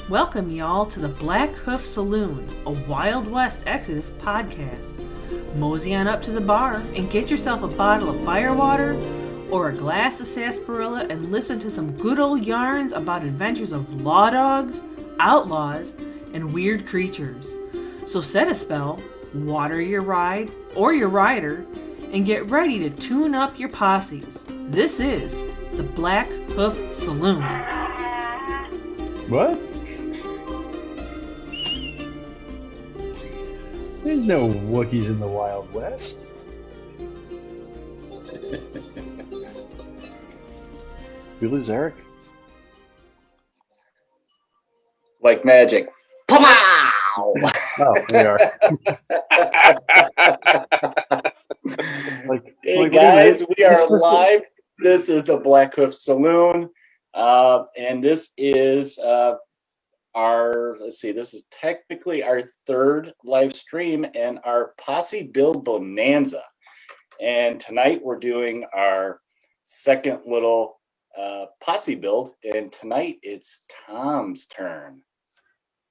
Welcome y'all to the Blackhoof Saloon, a Wild West Exodus podcast. Mosey on up to the bar and get yourself a bottle of firewater or a glass of sarsaparilla and listen to some good old yarns about adventures of law dogs, outlaws, and weird creatures. So set a spell, water your ride or your rider, and get ready to tune up your posses. This is the Blackhoof Saloon. What? There's no Wookiees in the Wild West. We lose Eric? Like magic. Pow! Oh, we are. Hey guys, we are live. This is the Blackhoof Saloon. And this is this is technically our third live stream and our Posse Build Bonanza. And tonight we're doing our second little posse build, and tonight it's Tom's turn.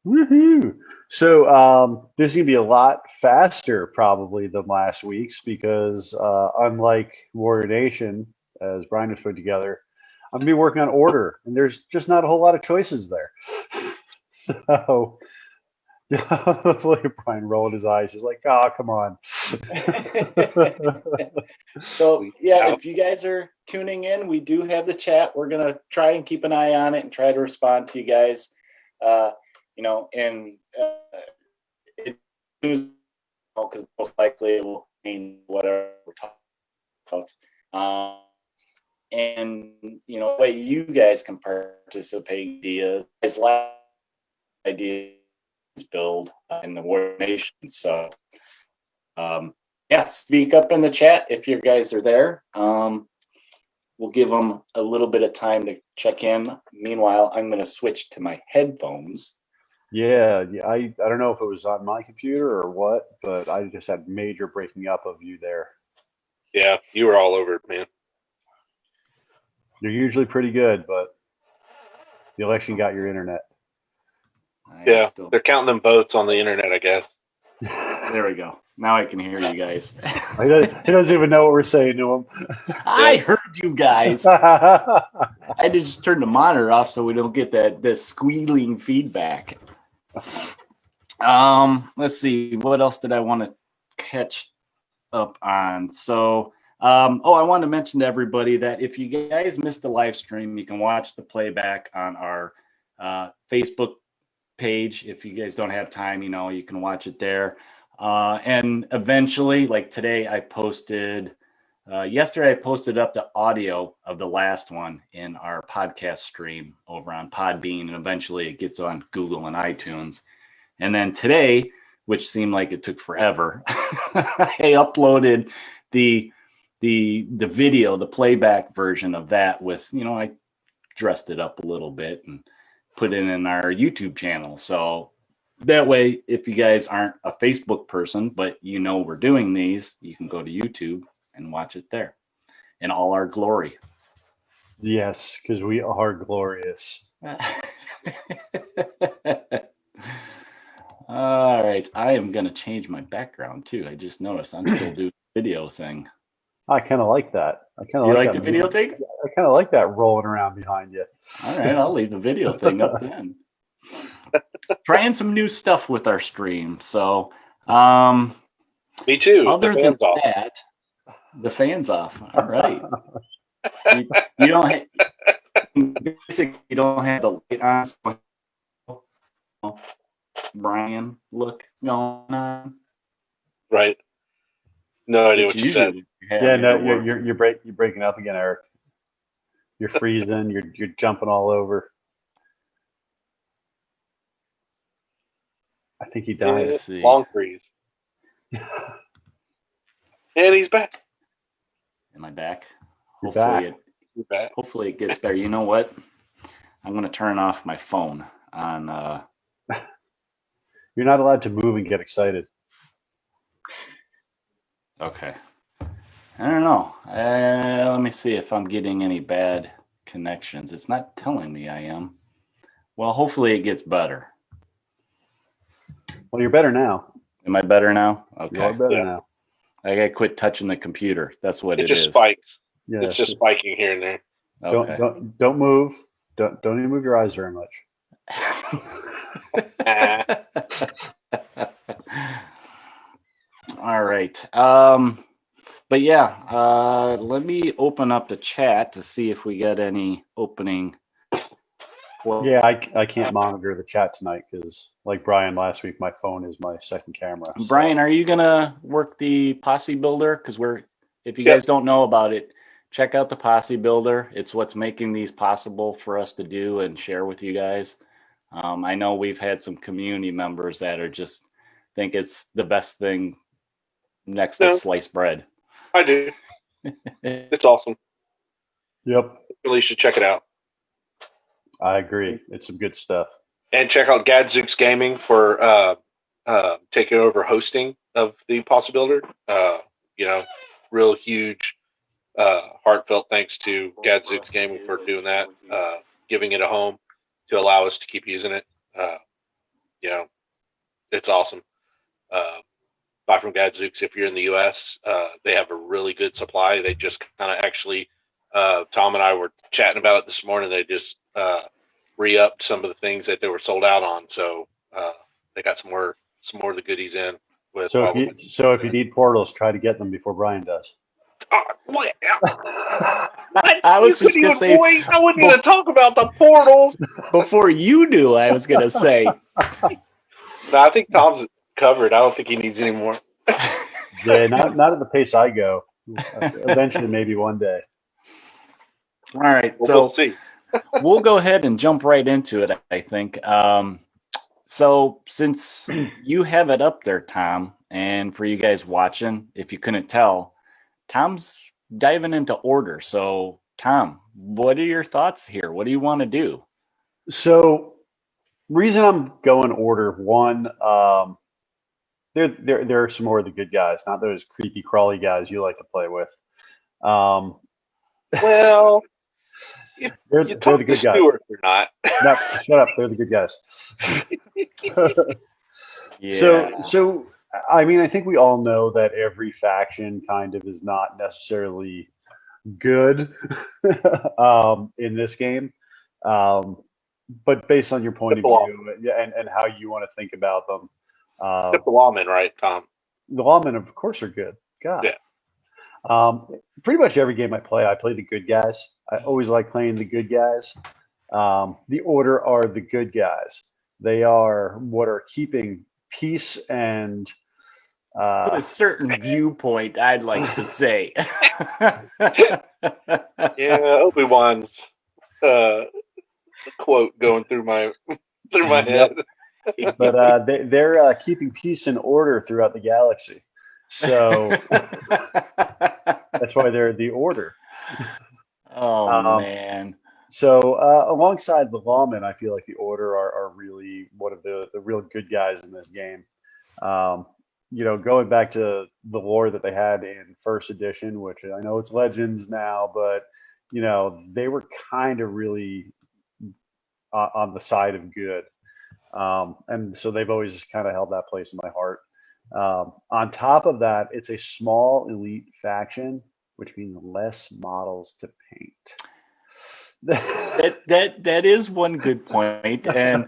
Woohoo! So this is gonna be a lot faster probably than last week's because unlike Warrior Nation, as Brian was put together, I'm gonna be working on order, and there's just not a whole lot of choices there. So look at Brian rolling his eyes. He's like, "Oh, come on." So yeah, if you guys are tuning in, we do have the chat. We're gonna try and keep an eye on it and try to respond to you guys. Because most likely it will mean whatever we're talking about. And the way you guys can participate, ideas build in the Warrior Nation. So speak up in the chat if you guys are there. We'll give them a little bit of time to check in. Meanwhile, I'm going to switch to my headphones. Yeah, I don't know if it was on my computer or what, but I just had major breaking up of you there. Yeah, you were all over it, man. You're usually pretty good, but the election got your internet. They're counting them votes on the internet, I guess. There we go. Now I can hear you guys. He doesn't even know what we're saying to him. I heard you guys. I had to just turn the monitor off so we don't get that squealing feedback. Let's see. What else did I want to catch up on? So, I want to mention to everybody that if you guys missed the live stream, you can watch the playback on our Facebook page. If you guys don't have time, you can watch it there. And eventually, like today, yesterday I posted up the audio of the last one in our podcast stream over on Podbean, and eventually it gets on Google and iTunes. And then today, which seemed like it took forever, I uploaded the video, the playback version of that with, I dressed it up a little bit and put it in our YouTube channel. So that way, if you guys aren't a Facebook person, but we're doing these, you can go to YouTube and watch it there in all our glory. Yes, because we are glorious. All right. I am going to change my background too. I just noticed I'm still doing the video thing. I kind of like that. You like the video thing? I kind of like that rolling around behind you. All right. I'll leave the video thing up then. Trying some new stuff with our stream. So, me too. Other than that, the fan's off. All right. you don't have the light on. So Brian look going on. Right. No idea what you said. Yeah, no, you're breaking up again, Eric. You're freezing. You're jumping all over. I think he died. Let's see. Long freeze. And he's back. Am I back? You're back. Hopefully it gets better. You know what? I'm going to turn off my phone on. You're not allowed to move and get excited. Okay. I don't know. Let me see if I'm getting any bad connections. It's not telling me I am. Well, hopefully it gets better. Well, you're better now. Am I better now? You are Okay. better now. I gotta quit touching the computer. That's what it just is. spikes. Yeah, It's just spiking here and there. Okay. Don't move. Don't even move your eyes very much. All right. But yeah, let me open up the chat to see if we got any opening. Yeah, I can't monitor the chat tonight because, like Brian last week, my phone is my second camera. So. Brian, are you gonna work the Posse Builder? Because if you guys don't know about it, check out the Posse Builder. It's what's making these possible for us to do and share with you guys. I know we've had some community members that are just think it's the best thing next to sliced bread. I do. It's awesome. Yep. Really should check it out. I agree. It's some good stuff. And check out Gadzooks Gaming for taking over hosting of the Posse Builder. Real huge, heartfelt thanks to Gadzooks Gaming for doing that, giving it a home to allow us to keep using it. It's awesome. Buy from Gadzooks if you're in the U.S. They have a really good supply. They just kind of actually, Tom and I were chatting about it this morning. They just re-upped some of the things that they were sold out on. So they got some more of the goodies in. So if you need portals, try to get them before Brian does. I was just going to say, I wouldn't even talk about the portals before you do. I was going to say. No, I think Tom's covered. I don't think he needs any more. Yeah, not at the pace I go. Eventually, maybe one day. All right, we'll see. We'll go ahead and jump right into it, I think. So since you have it up there, Tom, and for you guys watching, if you couldn't tell, Tom's diving into order. So, Tom, what are your thoughts here? What do you want to do? So, reason I'm going order one, there are some more of the good guys, not those creepy crawly guys you like to play with. Well, they're the good guys. Stewart or not? No, shut up. They're the good guys. Yeah. So I mean, I think we all know that every faction kind of is not necessarily good in this game. But based on your point of view and how you want to think about them. Except the lawmen, right, Tom? The lawmen, of course, are good. God. Yeah. Pretty much every game I play the good guys. I always like playing the good guys. The Order are the good guys. They are what are keeping peace and a certain viewpoint, I'd like to say. Yeah, Obi-Wan's quote going through my head. But they're keeping peace and order throughout the galaxy. So that's why they're the Order. Oh, man. So alongside the lawmen, I feel like the Order are really one of the real good guys in this game. Going back to the lore that they had in first edition, which I know it's Legends now, but they were kind of really on the side of good. And so they've always just kind of held that place in my heart. On top of that, it's a small elite faction, which means less models to paint. That is one good point, and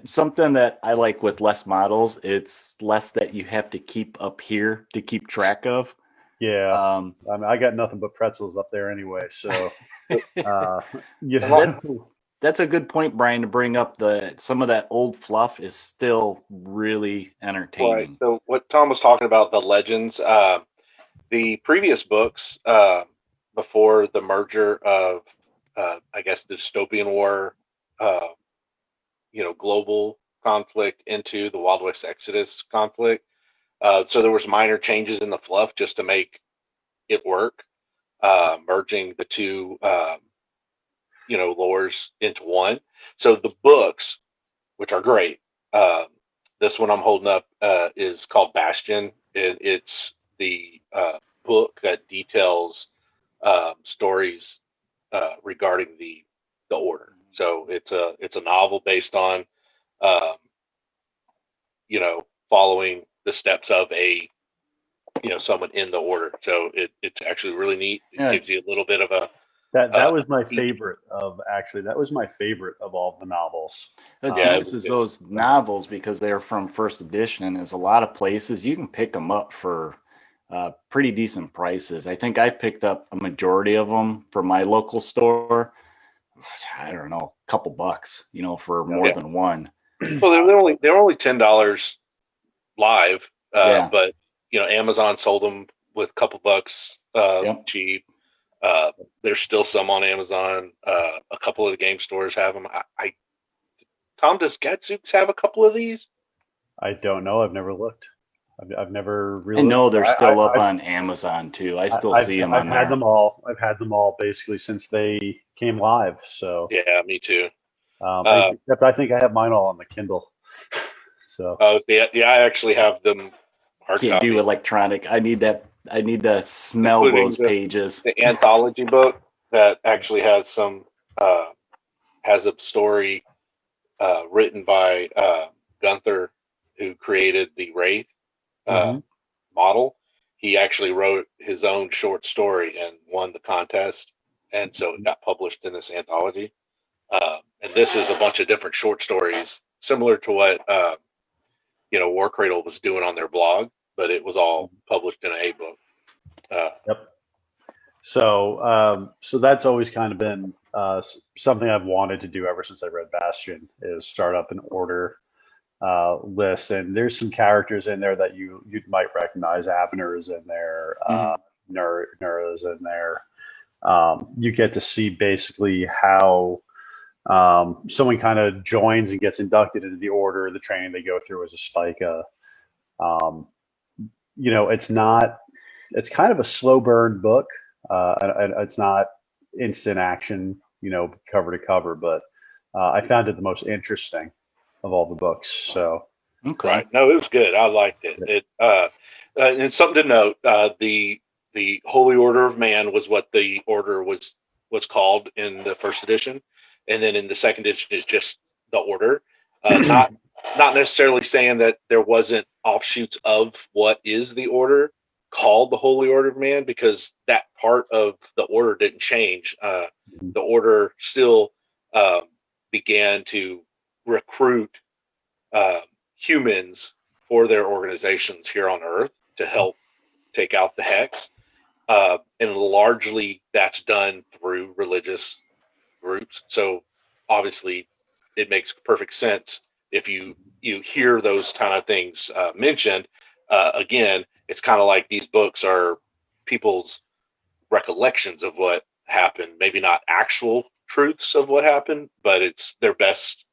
something that I like with less models, it's less that you have to keep up here to keep track of. Yeah, I mean, I got nothing but pretzels up there anyway, so that's a good point, Brian, to bring up. Some of that old fluff is still really entertaining. Right. So what Tom was talking about, the Legends, the previous books before the merger of I guess the dystopian war, global conflict into the Wild West Exodus conflict. So there was minor changes in the fluff just to make it work, merging the two, lores into one. So the books, which are great, this one I'm holding up is called Bastion, and it's the book that details stories regarding the Order. So it's a novel based on, um, following the steps of a someone in the order. So it's actually really neat. It Yeah. gives you a little bit of a That was my peek. favorite of that was my favorite of all the novels. What's Yeah, nice is those novels, because they're from first edition, is a lot of places you can pick them up for pretty decent prices. I think I picked up a majority of them from my local store. I don't know, a couple bucks, for more than one. Well, they're only $10 live, Yeah. but Amazon sold them with a couple bucks Yep. cheap. There's still some on Amazon. A couple of the game stores have them. Tom, does Gadzooks have a couple of these? I don't know. I've never looked. I've never I really. know they're still up I've- on Amazon too. I still I've, see them I've on had there. them all. I've had them all basically since they came live. So Yeah, me too. except I think I have mine all on the Kindle. So Yeah, I actually have them hard Can't copy, do electronic. I need that. I need to smell including those pages. the anthology book that actually has has a story written by Gunther, who created the Wraith model. He actually wrote his own short story and won the contest, and so it got published in this anthology. And this is a bunch of different short stories, similar to what War Cradle was doing on their blog, but it was all published in a book. Yep. So that's always kind of been something I've wanted to do ever since I read Bastion, is start up an order list. And there's some characters in there that you might recognize. Abner is in there. Nura is in there. You get to see basically how someone kind of joins and gets inducted into the order, the training they go through as a Spica. It's kind of a slow burn book. And it's not instant action, cover to cover, but I found it the most interesting of all the books. So, Okay. Right. No, it was good. I liked it. And it's something to note. The Holy Order of Man was what the order was called in the first edition, and then in the second edition is just the order. Not necessarily saying that there wasn't offshoots of what is the order called the Holy Order of Man, because that part of the order didn't change. The order still began to recruit humans for their organizations here on Earth to help take out the Hex. And largely that's done through religious groups. So obviously it makes perfect sense if you hear those kind of things mentioned. Again, it's kind of like these books are people's recollections of what happened, maybe not actual truths of what happened, but it's their best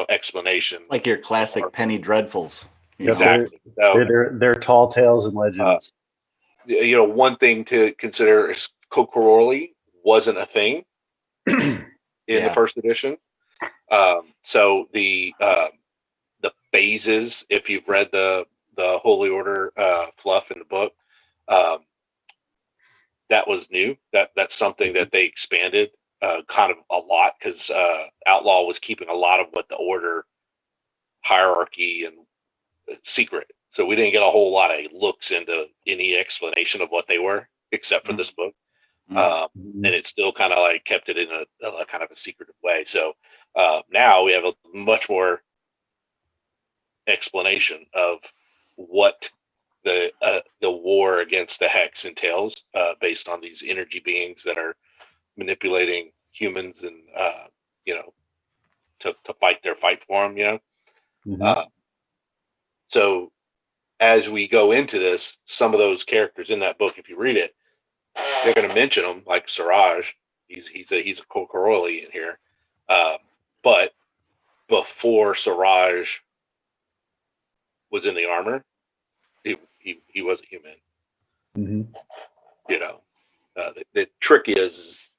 explanation. Like your classic Penny Dreadfuls. Exactly. So, they're tall tales and legends. one thing to consider is Kokoroli wasn't a thing in the first edition. So the phases, if you've read the Holy Order fluff in the book, that was new. That's something that they expanded kind of a lot, because Outlaw was keeping a lot of what the Order hierarchy and secret. So we didn't get a whole lot of looks into any explanation of what they were, except for this book. And it still kind of like kept it in a kind of a secretive way. So now we have a much more explanation of what the war against the Hex entails, based on these energy beings that are manipulating humans and to fight their fight for them. So as we go into this, some of those characters in that book, if you read it, they're going to mention them, like Siraj. He's a Kokoroli in here, but before Siraj was in the armor, he was a human. The trick is,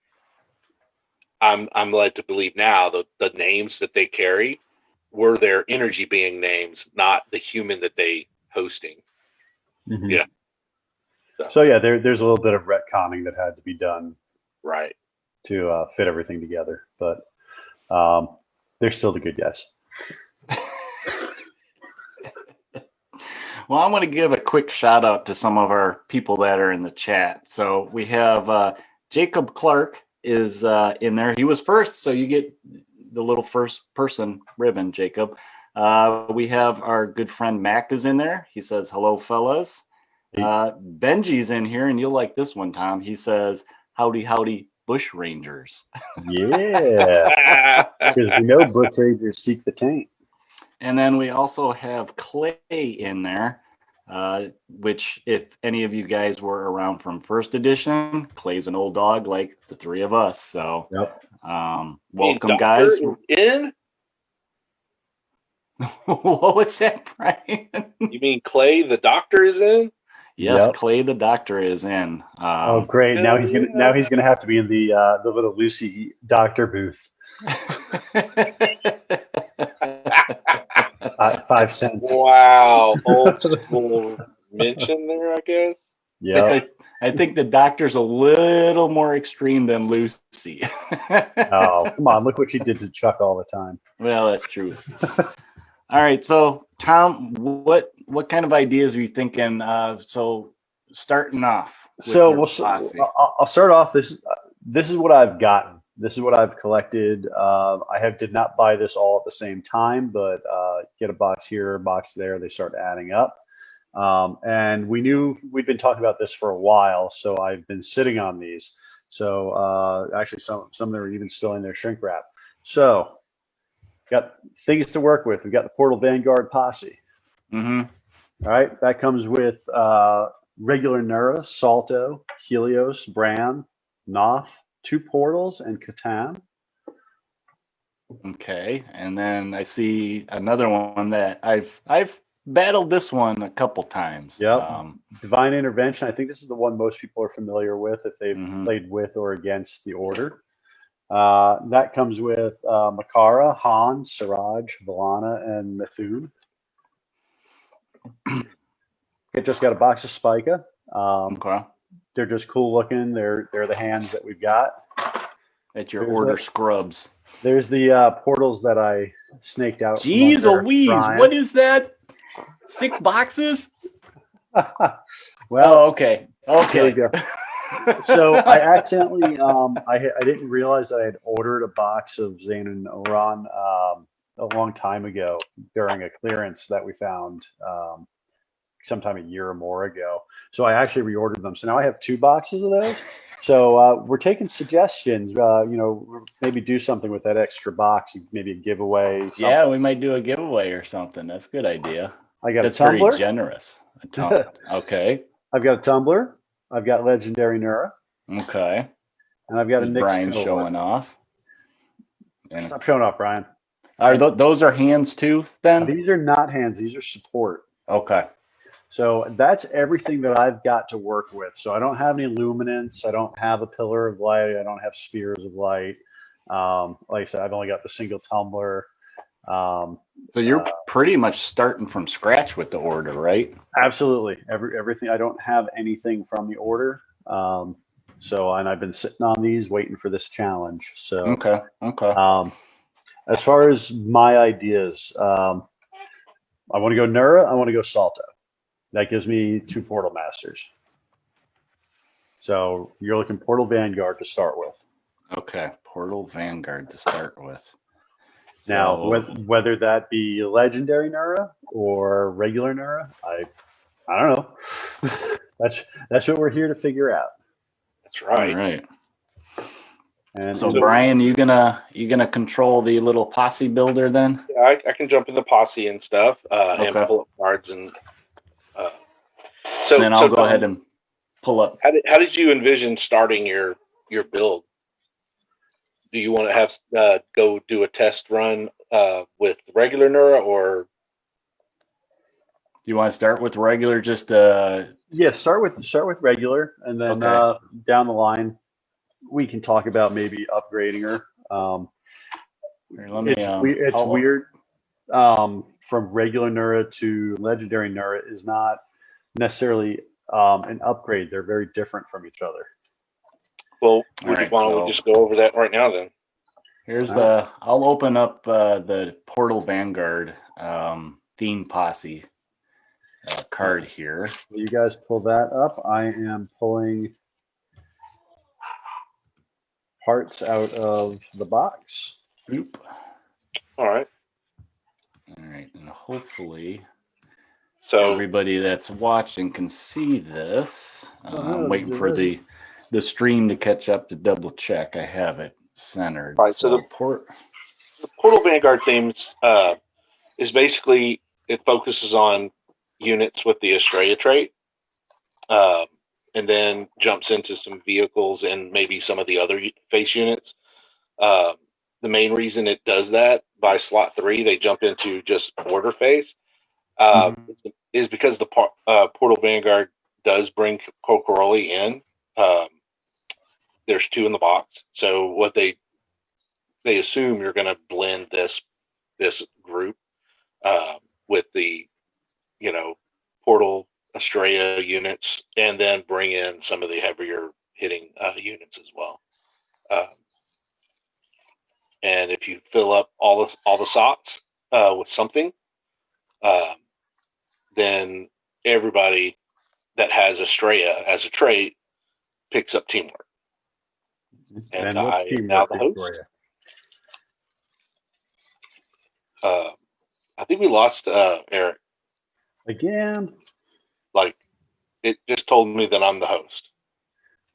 I'm led to believe now that the names that they carry were their energy being names, not the human that they hosting. Yeah. So there's a little bit of retconning that had to be done, right, to fit everything together. But They're still the good guys. Well, I want to give a quick shout out to some of our people that are in the chat. So we have Jacob Clark is in there. He was first, so you get the little first person ribbon, Jacob. We have our good friend Mac is in there. He says, hello, fellas. Benji's in here, and you'll like this one, Tom. He says, howdy, howdy, bush rangers. Yeah. Because we know bush rangers seek the taint. And then we also have Clay in there, which if any of you guys were around from first edition, Clay's an old dog like the three of us. So Yep. welcome, guys. In? What was that, Brian? You mean Clay the doctor is in? Yes, Yep. Clay the doctor is in. Oh, great! Now he's gonna have to be in the little Lucy doctor booth. 5 cents. Wow. Old school mention there, I guess. Yeah. I think the doctor's a little more extreme than Lucy. Oh, come on! Look what she did to Chuck all the time. Well, that's true. All right, so Tom, what kind of ideas are you thinking? So starting off. I'll start off. This is what I've gotten. This is what I've collected. Did not buy this all at the same time, but get a box here, a box there. They start adding up. And we'd been talking about this for a while, so I've been sitting on these. So actually, some of them are even still in their shrink wrap. So got things to work with. We've got the Portal Vanguard Posse. Mm-hmm. All right, that comes with regular Nura, Salto, Helios, Bran, Noth, 2 portals, and Catan. Okay, and then I see another one that I've battled this one a couple times. Yep. Divine Intervention. I think this is the one most people are familiar with if they've played with or against the Order. That comes with Makara, Han, Siraj, Valana, and Mithun. It just got a box of Spica. Okay. They're just cool looking. They're the hands that we've got. At your Order scrubs. There's the portals that I snaked out. Jeez Louise, what is that? 6 boxes? Well, okay. There we go. So I accidentally, I didn't realize that I had ordered a box of Zayn and Oran a long time ago during a clearance that we found sometime a year or more ago. So I actually reordered them. So now I have 2 boxes of those. So we're taking suggestions. Maybe do something with that extra box. Maybe a giveaway. Something. Yeah, we might do a giveaway or something. That's a good idea. That's very generous. Okay. I've got a tumbler. I've got Legendary Nura. Okay. And I've got a Nyx Brian cohort. showing off. Stop showing off, Brian. Those are hands too, then? These are not hands. These are support. Okay. So that's everything that I've got to work with. So I don't have any luminance. I don't have a pillar of light. I don't have spheres of light. Like I said, I've only got the single tumbler. So you're pretty much starting from scratch with the Order, right? Absolutely. Everything. I don't have anything from the Order. And I've been sitting on these waiting for this challenge. So okay. As far as my ideas, I want to go Nura. I want to go Salto. That gives me 2 Portal Masters. So you're looking Portal Vanguard to start with. Okay, Portal Vanguard to start with. Now, whether that be Legendary Nura or regular Nura, I don't know. That's what we're here to figure out. That's right. All right. And so Brian, you gonna control the little posse builder then? Yeah, I can jump in the posse and stuff, Okay. and pull up cards and. And then I'll go ahead and pull up. How did you envision starting your build? Do you want to have go do a test run with regular Nura, or do you want to start with regular? Just yeah, start with regular, and then down the line we can talk about maybe upgrading her. It's weird. From regular Nura to legendary Nura is not necessarily an upgrade. They're very different from each other. Well, why don't we just go over that right now then? Here's I'll open up the Portal Vanguard theme posse card here. You guys pull that up. I am pulling parts out of the box. Oop. All right. All right, and hopefully So everybody that's watching can see this. I'm waiting for the stream to catch up to double check. I have it centered. Right, so the Portal Vanguard themes is basically, it focuses on units with the Estrella trait, and then jumps into some vehicles and maybe some of the other face units. The main reason it does that, by slot 3, they jump into just order phase, is because the Portal Vanguard does bring Kokoroli in. There's 2 in the box, so what they assume you're going to blend this group with the Portal Estrella units, and then bring in some of the heavier hitting units as well. And if you fill up all the slots with something, then everybody that has Estrella as a trait picks up teamwork. And what's teamwork, Victoria? I think we lost Eric again. Like, it just told me that I'm the host.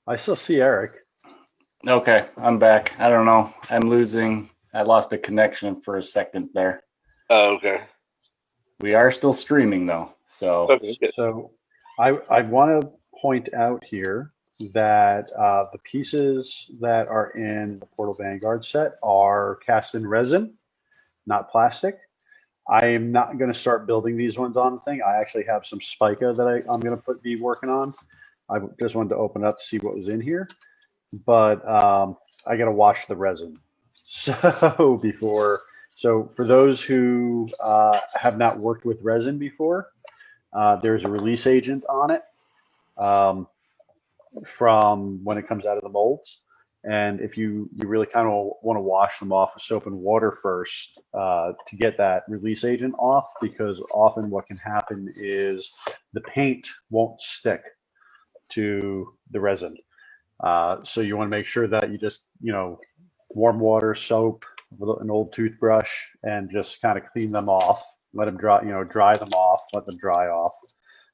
I still see Eric. Okay, I'm back. I don't know. I lost a connection for a second there. Oh, okay. We are still streaming though. So, okay, so I want to point out here that the pieces that are in the Portal Vanguard set are cast in resin, not plastic. I am not going to start building these ones on thing. I actually have some spica that I'm going to be working on. I just wanted to open up to see what was in here, but I got to wash the resin. So for those who have not worked with resin before, there's a release agent on it from when it comes out of the molds. And if you really kind of want to wash them off with soap and water first to get that release agent off, because often what can happen is the paint won't stick to the resin. So you want to make sure that you just, warm water, soap, an old toothbrush, and just kind of clean them off, let them dry, dry them off, let them dry off,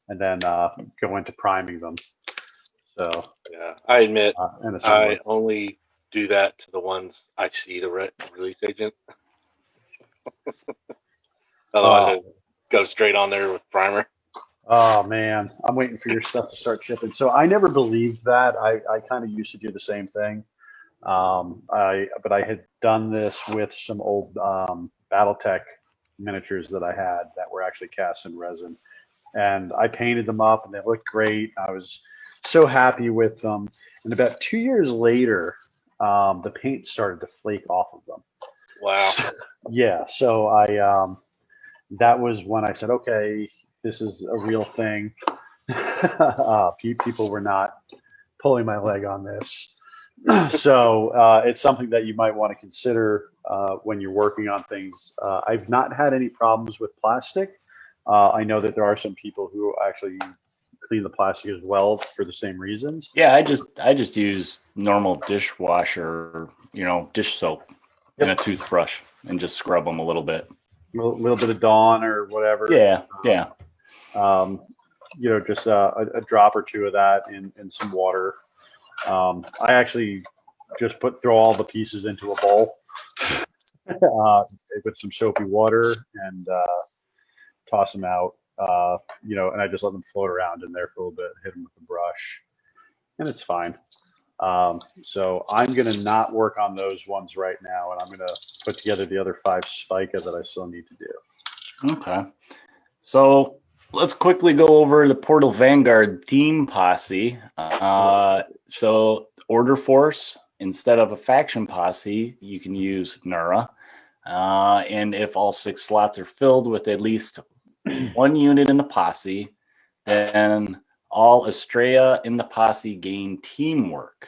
and then go into priming them. So yeah, I admit I only do that to the ones I see the release agent. Otherwise, I go straight on there with primer. Oh man, I'm waiting for your stuff to start shipping. So I never believed that. I kind of used to do the same thing. But I had done this with some old BattleTech miniatures that I had that were actually cast in resin, and I painted them up, and they looked great. I was so happy with them. And about 2 years later, the paint started to flake off of them. Wow. So I that was when I said, okay, this is a real thing. People were not pulling my leg on this. So it's something that you might want to consider when you're working on things. I've not had any problems with plastic. I know that there are some people who actually clean the plastic as well for the same reasons. Yeah, I just use normal dishwasher, dish soap and a toothbrush, and just scrub them a little bit. A little bit of Dawn or whatever. Yeah. Just a drop or two of that in some water. I actually just throw all the pieces into a bowl with some soapy water and toss them out. And I just let them float around in there for a little bit, hit them with a brush, and it's fine. So I'm going to not work on those ones right now, and I'm going to put together the other 5 spica that I still need to do. Okay. So let's quickly go over the Portal Vanguard theme posse. So Order Force, instead of a faction posse, you can use Nura. And if all 6 slots are filled with at least 1 unit in the posse, then all Estrella in the posse gain teamwork.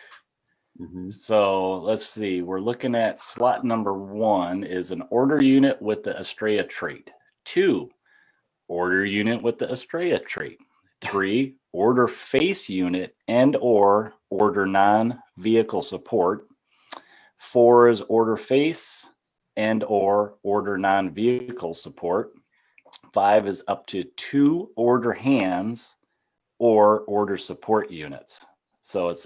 So let's see. We're looking at slot number 1 is an order unit with the Estrella trait. 2, order unit with the Estrella trait. 3, order face unit and or order non-vehicle support. 4 is order face and or order non-vehicle support. 5 is up to 2 order hands or order support units. So it's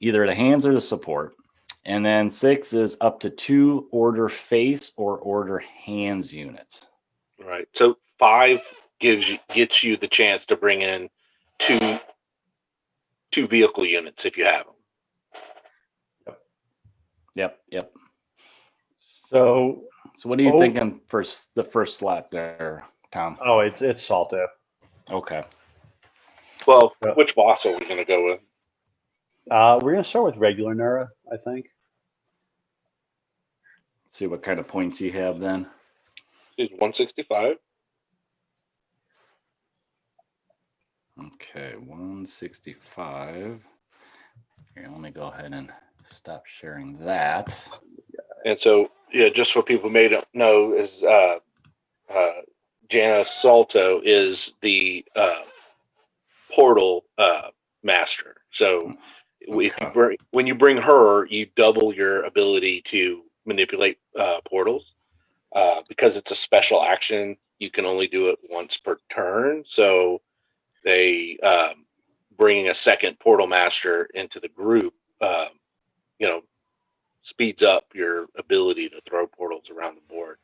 either the hands or the support. And then 6 is up to 2 order face or order hands units. Right. So 5 gets you the chance to bring in two vehicle units if you have them. Yep. So what are you thinking for the first slot there, Tom? Oh, it's Salto. Okay. Well, which boss are we going to go with? We're going to start with regular Nura, I think. See what kind of points you have then. She's 165. Okay, 165. Here, let me go ahead and stop sharing that. And so, yeah, just for people who may not know, is Jana Salto is the portal master. So if when you bring her, you double your ability to manipulate portals. Because it's a special action, you can only do it once per turn. So they bringing a second portal master into the group, speeds up your ability to throw portals around the board.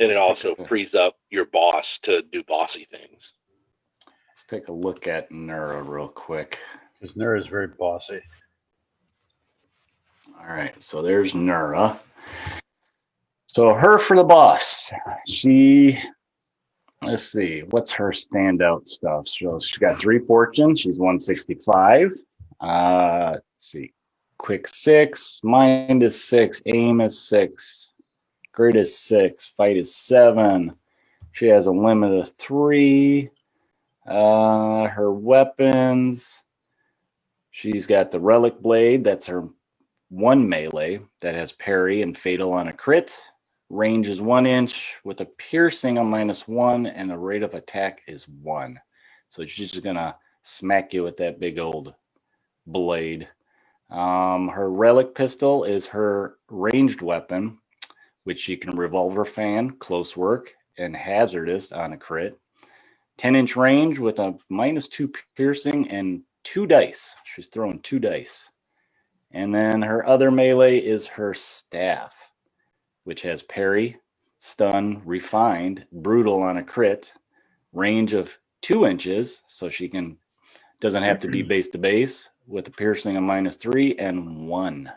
And it also frees up your boss to do bossy things. Let's take a look at Nura real quick. Because Nura is very bossy. All right, so there's Nura. So her for the boss. Let's see, what's her standout stuff? So she's got 3 fortune. She's 165. Let's see. Quick 6, mind is 6, aim is 6, grit is 6, fight is 7. She has a limit of 3. Her weapons, she's got the relic blade. That's her 1 melee that has parry and fatal on a crit. Range is 1 inch with a piercing of -1, and the rate of attack is 1. So she's just gonna smack you with that big old blade. Her relic pistol is her ranged weapon, which she can revolver fan, close work, and hazardous on a crit. 10-inch range with a -2 piercing and 2 dice. She's throwing 2 dice. And then her other melee is her staff, which has parry, stun, refined, brutal on a crit, range of 2 inches, so she doesn't have to be base to base, with a piercing of -3 and 1.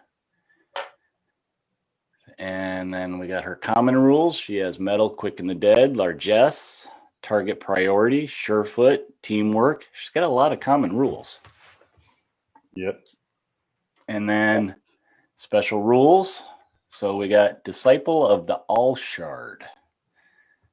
And then we got her common rules. She has metal, quicken the dead, largesse, target priority, surefoot, teamwork. She's got a lot of common rules. Yep. And then special rules. So we got Disciple of the All Shard.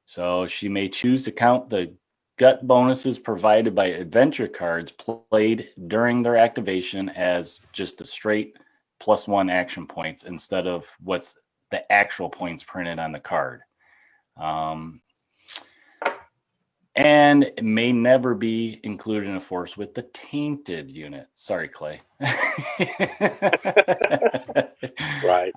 So she may choose to count the gut bonuses provided by adventure cards played during their activation as just a straight +1 action points instead of what's the actual points printed on the card. And it may never be included in a force with the tainted unit. Sorry, Clay. Right.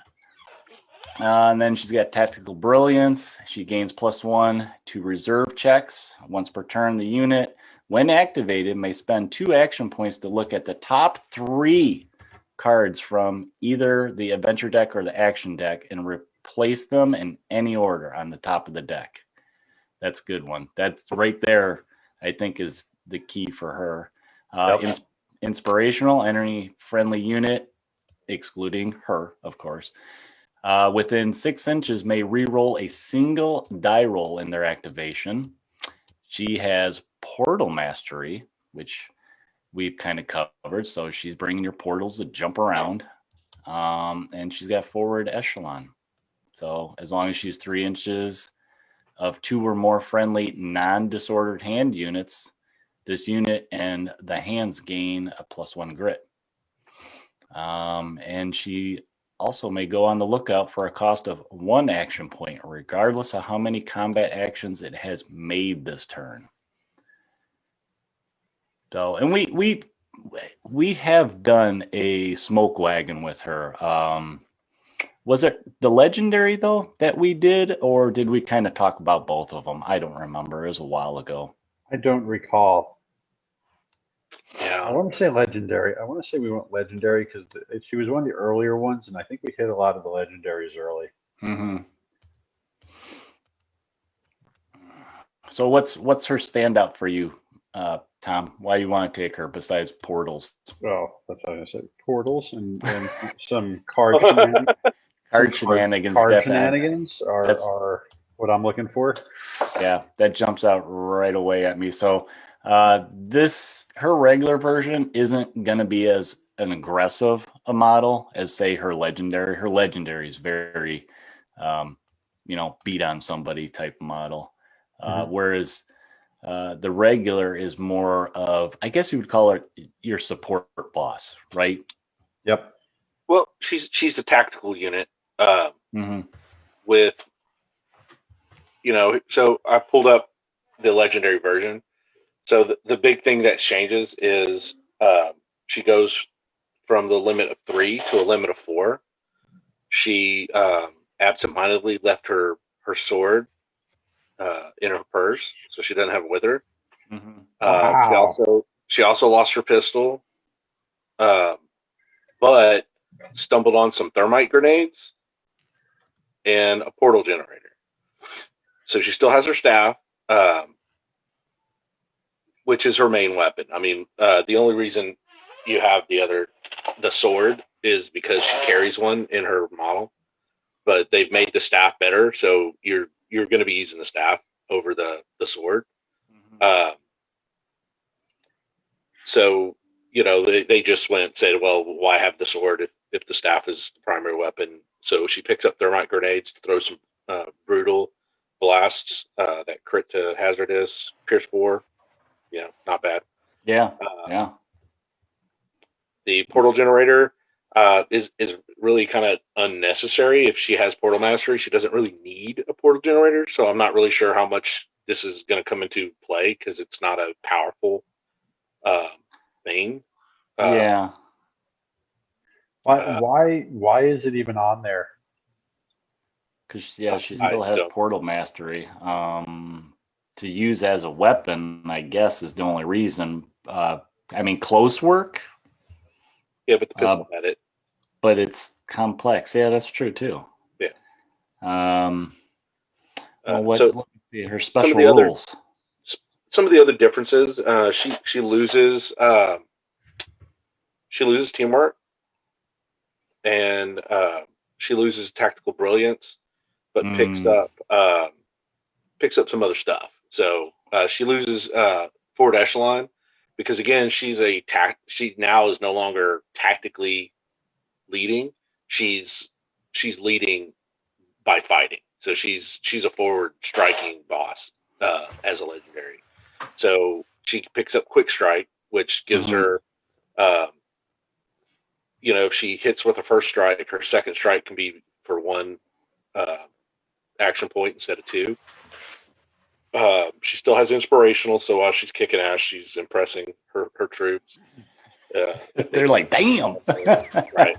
And then she's got Tactical Brilliance. She gains +1 to reserve checks once per turn. The unit, when activated, may spend 2 action points to look at the top 3 cards from either the adventure deck or the action deck and replace them in any order on the top of the deck. That's a good one. That's right there, I think, is the key for her. Inspirational, any friendly unit, excluding her, of course, within 6 inches may re-roll a single die roll in their activation. She has Portal Mastery, which we've kind of covered. So she's bringing your portals to jump around. And she's got Forward Echelon. So as long as she's 3 inches of 2 or more friendly non-disordered hand units, This unit and the hands gain a +1 grit. And she also may go on the lookout for a cost of 1 action point, regardless of how many combat actions it has made this turn. So, and we have done a smoke wagon with her. Was it the legendary though that we did, or did we kind of talk about both of them? I don't remember. It was a while ago. I don't recall. I Yeah. want to say legendary. I want to say we went legendary because she was one of the earlier ones, and I think we hit a lot of the legendaries early. Mm-hmm. So what's her standout for you, Tom? Why you want to take her besides portals? Oh, that's what I said. Portals and some card shenanigans. Card shenanigans. Card shenanigans are what I'm looking for. Yeah, that jumps out right away at me. So her regular version isn't going to be as an aggressive a model as, say, her legendary. Her legendary is very, beat on somebody type model. Whereas the regular is more of, I guess you would call it your support boss, right? Yep. Well, she's a tactical unit Mm-hmm. with, so I pulled up the legendary version. So the big thing that changes is she goes from the limit of 3 to a limit of 4. She absentmindedly left her sword in her purse, so she doesn't have it with her. Mm-hmm. Wow. She also lost her pistol, but stumbled on some thermite grenades and a portal generator. So she still has her staff, which is her main weapon. I mean, the only reason you have the sword is because she carries one in her model, but they've made the staff better, so you're going to be using the staff over the sword. Mm-hmm. So they just said, well, why have the sword if the staff is the primary weapon? So she picks up thermite grenades to throw some brutal blasts that crit to hazardous, pierce 4. Yeah, not bad. Yeah, yeah. The portal generator is really kind of unnecessary. If she has portal mastery, she doesn't really need a portal generator. So I'm not really sure how much this is going to come into play because it's not a powerful thing. Yeah. Why is it even on there? Because she still has portal mastery. To use as a weapon, I guess, is the only reason. I mean, close work. Yeah, but the pistol had it. But it's complex. Yeah, that's true too. Yeah. Well, let me see her special rules. Some of the other differences. She loses teamwork, and she loses tactical brilliance, but picks up some other stuff. So she loses forward echelon because, again, she now is no longer tactically leading. She's leading by fighting. So she's a forward striking boss as a legendary. So she picks up quick strike, which gives her, if she hits with her first strike, her second strike can be for 1 action point instead of 2. She still has inspirational, so while she's kicking ass, she's impressing her troops. They're like, damn. Right.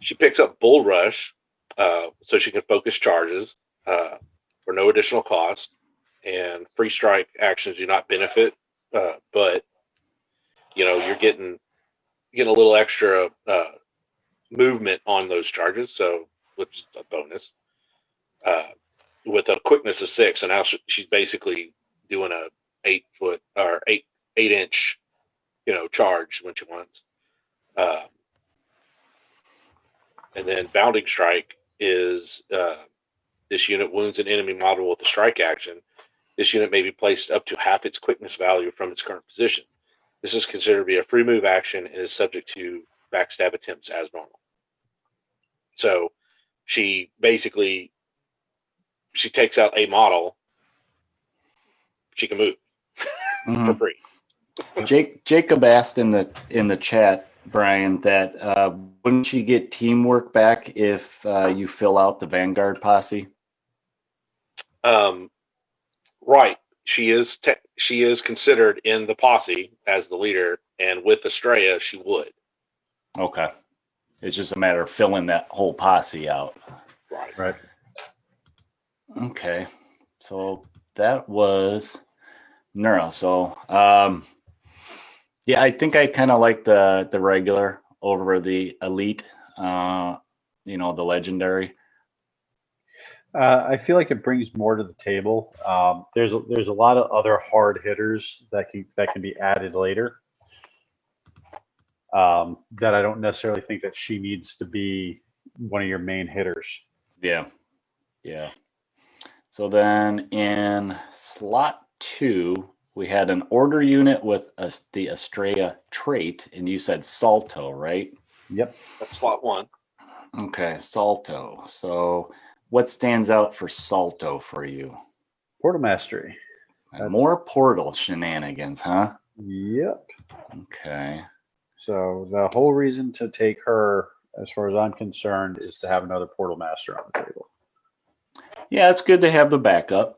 She picks up Bull Rush, so she can focus charges for no additional cost, and free strike actions do not benefit, but you're getting a little extra movement on those charges, so which is a bonus. With a quickness of 6, and now she's basically doing a 8-foot or 8-inch, charge when she wants. And then bounding strike is this unit wounds an enemy model with a strike action. This unit may be placed up to half its quickness value from its current position. This is considered to be a free move action and is subject to backstab attempts as normal. So she takes out a model, she can move. for free. Jacob asked in the chat, Brian, that wouldn't she get teamwork back if you fill out the Vanguard posse? Right. She is considered in the posse as the leader, and with Estrella, she would. Okay. It's just a matter of filling that whole posse out. Right. Okay. So that was Neuro. So yeah, I think I kind of like the regular over the elite, the legendary. I feel like it brings more to the table. There's a lot of other hard hitters that can be added later. That I don't necessarily think that she needs to be one of your main hitters. Yeah. So then in slot 2, we had an order unit with the Estrella trait, and you said Salto, right? Yep. That's slot 1. Okay, Salto. So what stands out for Salto for you? Portal Mastery. More portal shenanigans, huh? Yep. Okay. So the whole reason to take her, as far as I'm concerned, is to have another Portal Master on the table. Yeah, it's good to have the backup.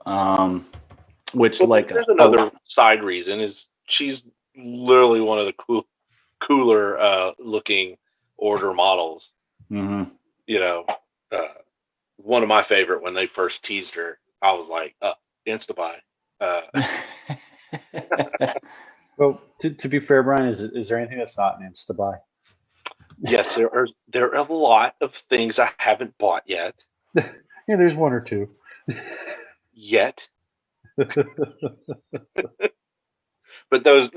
Which, well, like, there's another side reason is she's literally one of the cooler looking order models. Mm-hmm. One of my favorite when they first teased her, I was like, insta-buy. Well, to be fair, Brian, is there anything that's not an insta buy? Yes, there are a lot of things I haven't bought yet. Yeah, there's one or two. Yet. But there's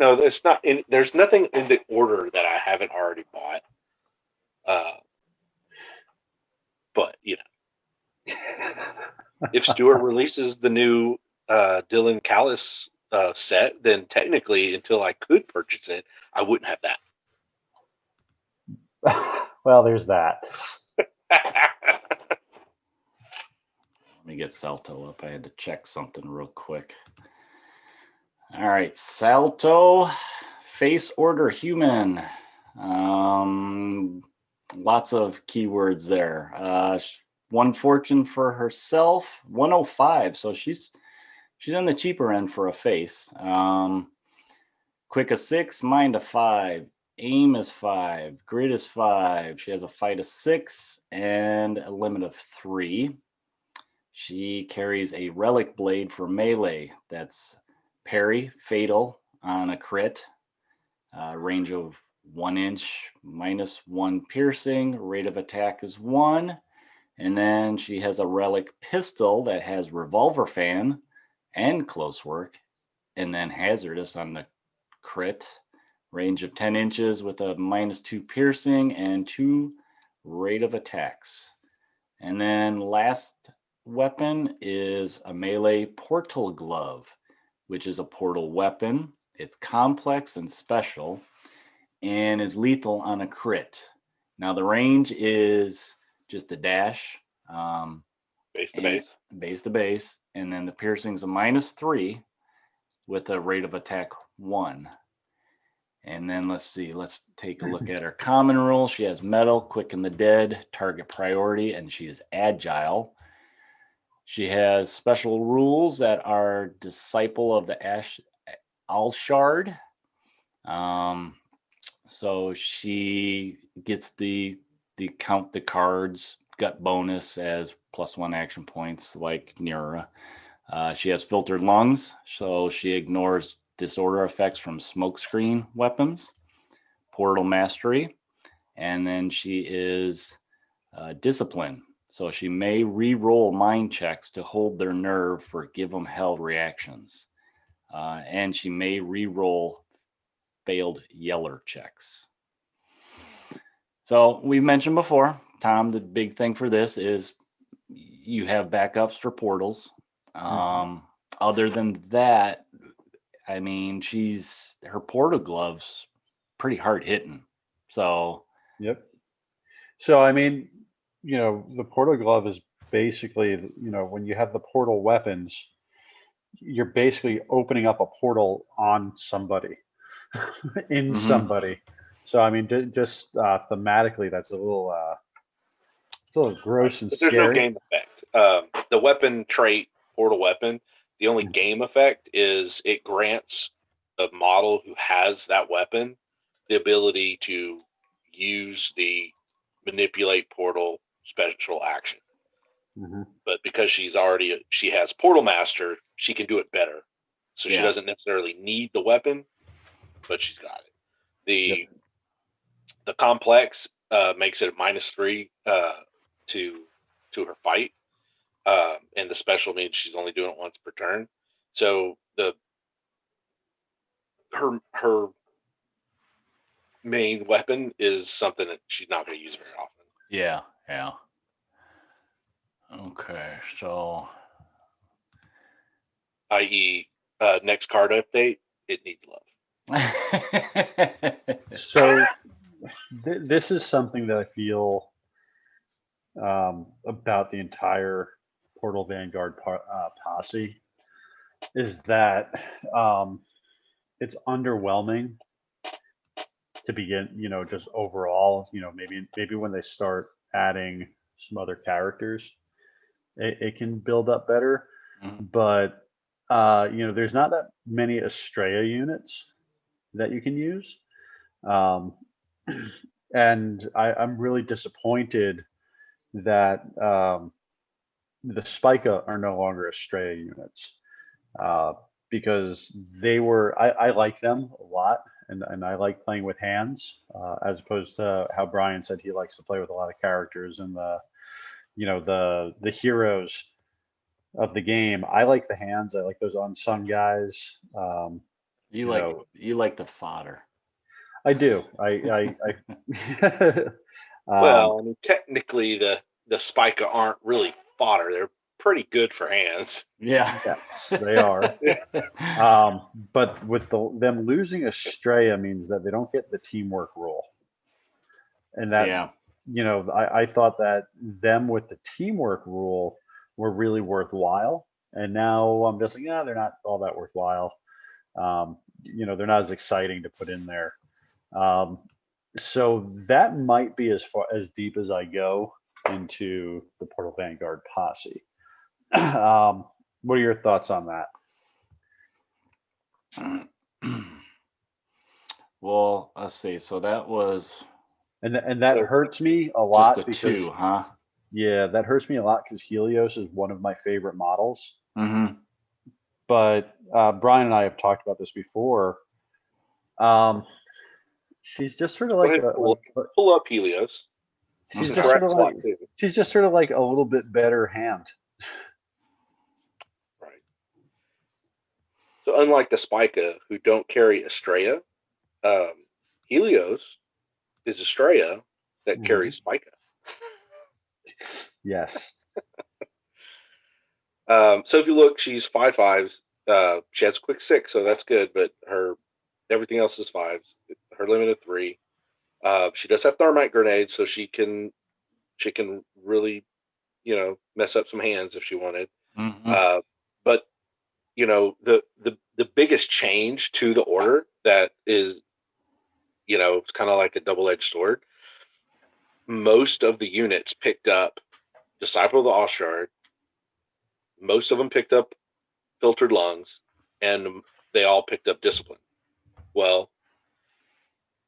not. There's nothing in the order that I haven't already bought. But if Stuart releases the new Dylan Callis set, then technically, until I could purchase it, I wouldn't have that. Well, there's that. Let me get Salto up. I had to check something real quick. All right, Salto, face order human. Lots of keywords there. One fortune for herself, 105. So she's on the cheaper end for a face. Quick a 6, mind a 5, aim is 5, grit is 5. She has a fight of 6 and a limit of 3. She carries a relic blade for melee. That's parry, fatal on a crit. Range of 1 inch, -1 piercing. Rate of attack is 1. And then she has a relic pistol that has revolver fan and close work. And then hazardous on the crit. Range of 10 inches with a -2 piercing and 2 rate of attacks. And then last weapon is a melee portal glove, which is a portal weapon. It's complex and special and is lethal on a crit. Now the range is just a dash. Base to base. Base to base. And then the piercing's a -3 with a rate of attack 1. And then let's take a look at her common rule. She has metal, quicken the dead, target priority, and she is agile. She has special rules that are disciple of the Alshard. So she gets the count the cards gut bonus as +1 action points like Nira. She has filtered lungs, so she ignores disorder effects from smokescreen weapons, portal mastery, and then she is discipline. So she may re-roll mind checks to hold their nerve for give them hell reactions. And she may re-roll failed yeller checks. So we've mentioned before, Tom, the big thing for this is you have backups for portals. Other than that, I mean, her portal gloves pretty hard hitting. So Yep. So I mean, the portal glove is basically, when you have the portal weapons, you're basically opening up a portal on somebody, in somebody. So I mean, just thematically, that's it's a little gross and But there's no scary. game effect. The weapon trait, portal weapon, the only game effect is it grants the model who has that weapon the ability to use the manipulate portal special action. Mm-hmm. But because she has portal master, she can do it better. So she doesn't necessarily need the weapon, but she's got it. The complex makes it -3 to her fight, and the special means she's only doing it once per turn. So her main weapon is something that she's not going to use very often. Yeah. Okay, so i.e., next card update, it needs love. So this is something that I feel about the entire Portal Vanguard posse is that it's underwhelming to begin. Just overall, maybe when they start adding some other characters, it can build up better. But there's not that many Estrella units that you can use. And I'm really disappointed that the Spica are no longer Estrella units, because I like them a lot, and I like playing with hands, as opposed to how Brian said he likes to play with a lot of characters and the heroes of the game. I like the hands. I like those unsung guys. you like the fodder. I do. I Well, I mean, technically, the Spica aren't really fodder. They're pretty good for hands. Yeah. Yes, they are. But with them losing Estrella means that they don't get the teamwork rule, and that I thought that them with the teamwork rule were really worthwhile, and now I'm just like, they're not all that worthwhile. They're not as exciting to put in there. So that might be as deep as I go into the Portal Vanguard posse. What are your thoughts on that? Well, let's see. So that was, and that hurts me a lot just because 2, huh? Yeah, that hurts me a lot because Helios is one of my favorite models. Mm-hmm. But Brian and I have talked about this before. She's just sort of like pull up Helios. She's just sort of like a little bit better hand. Right. So unlike the Spica, who don't carry Estrella, Helios is Estrella that carries Spica. Yes. So if you look, she's 5/5s. She has a quick 6, so that's good. But everything else is 5s. Her limit of 3. She does have thermite grenades, so she can really mess up some hands if she wanted. Mm-hmm. But the biggest change to the order that is it's kind of like a double-edged sword. Most of the units picked up Disciple of the Oshard. Most of them picked up Filtered Lungs, and they all picked up Discipline. Well,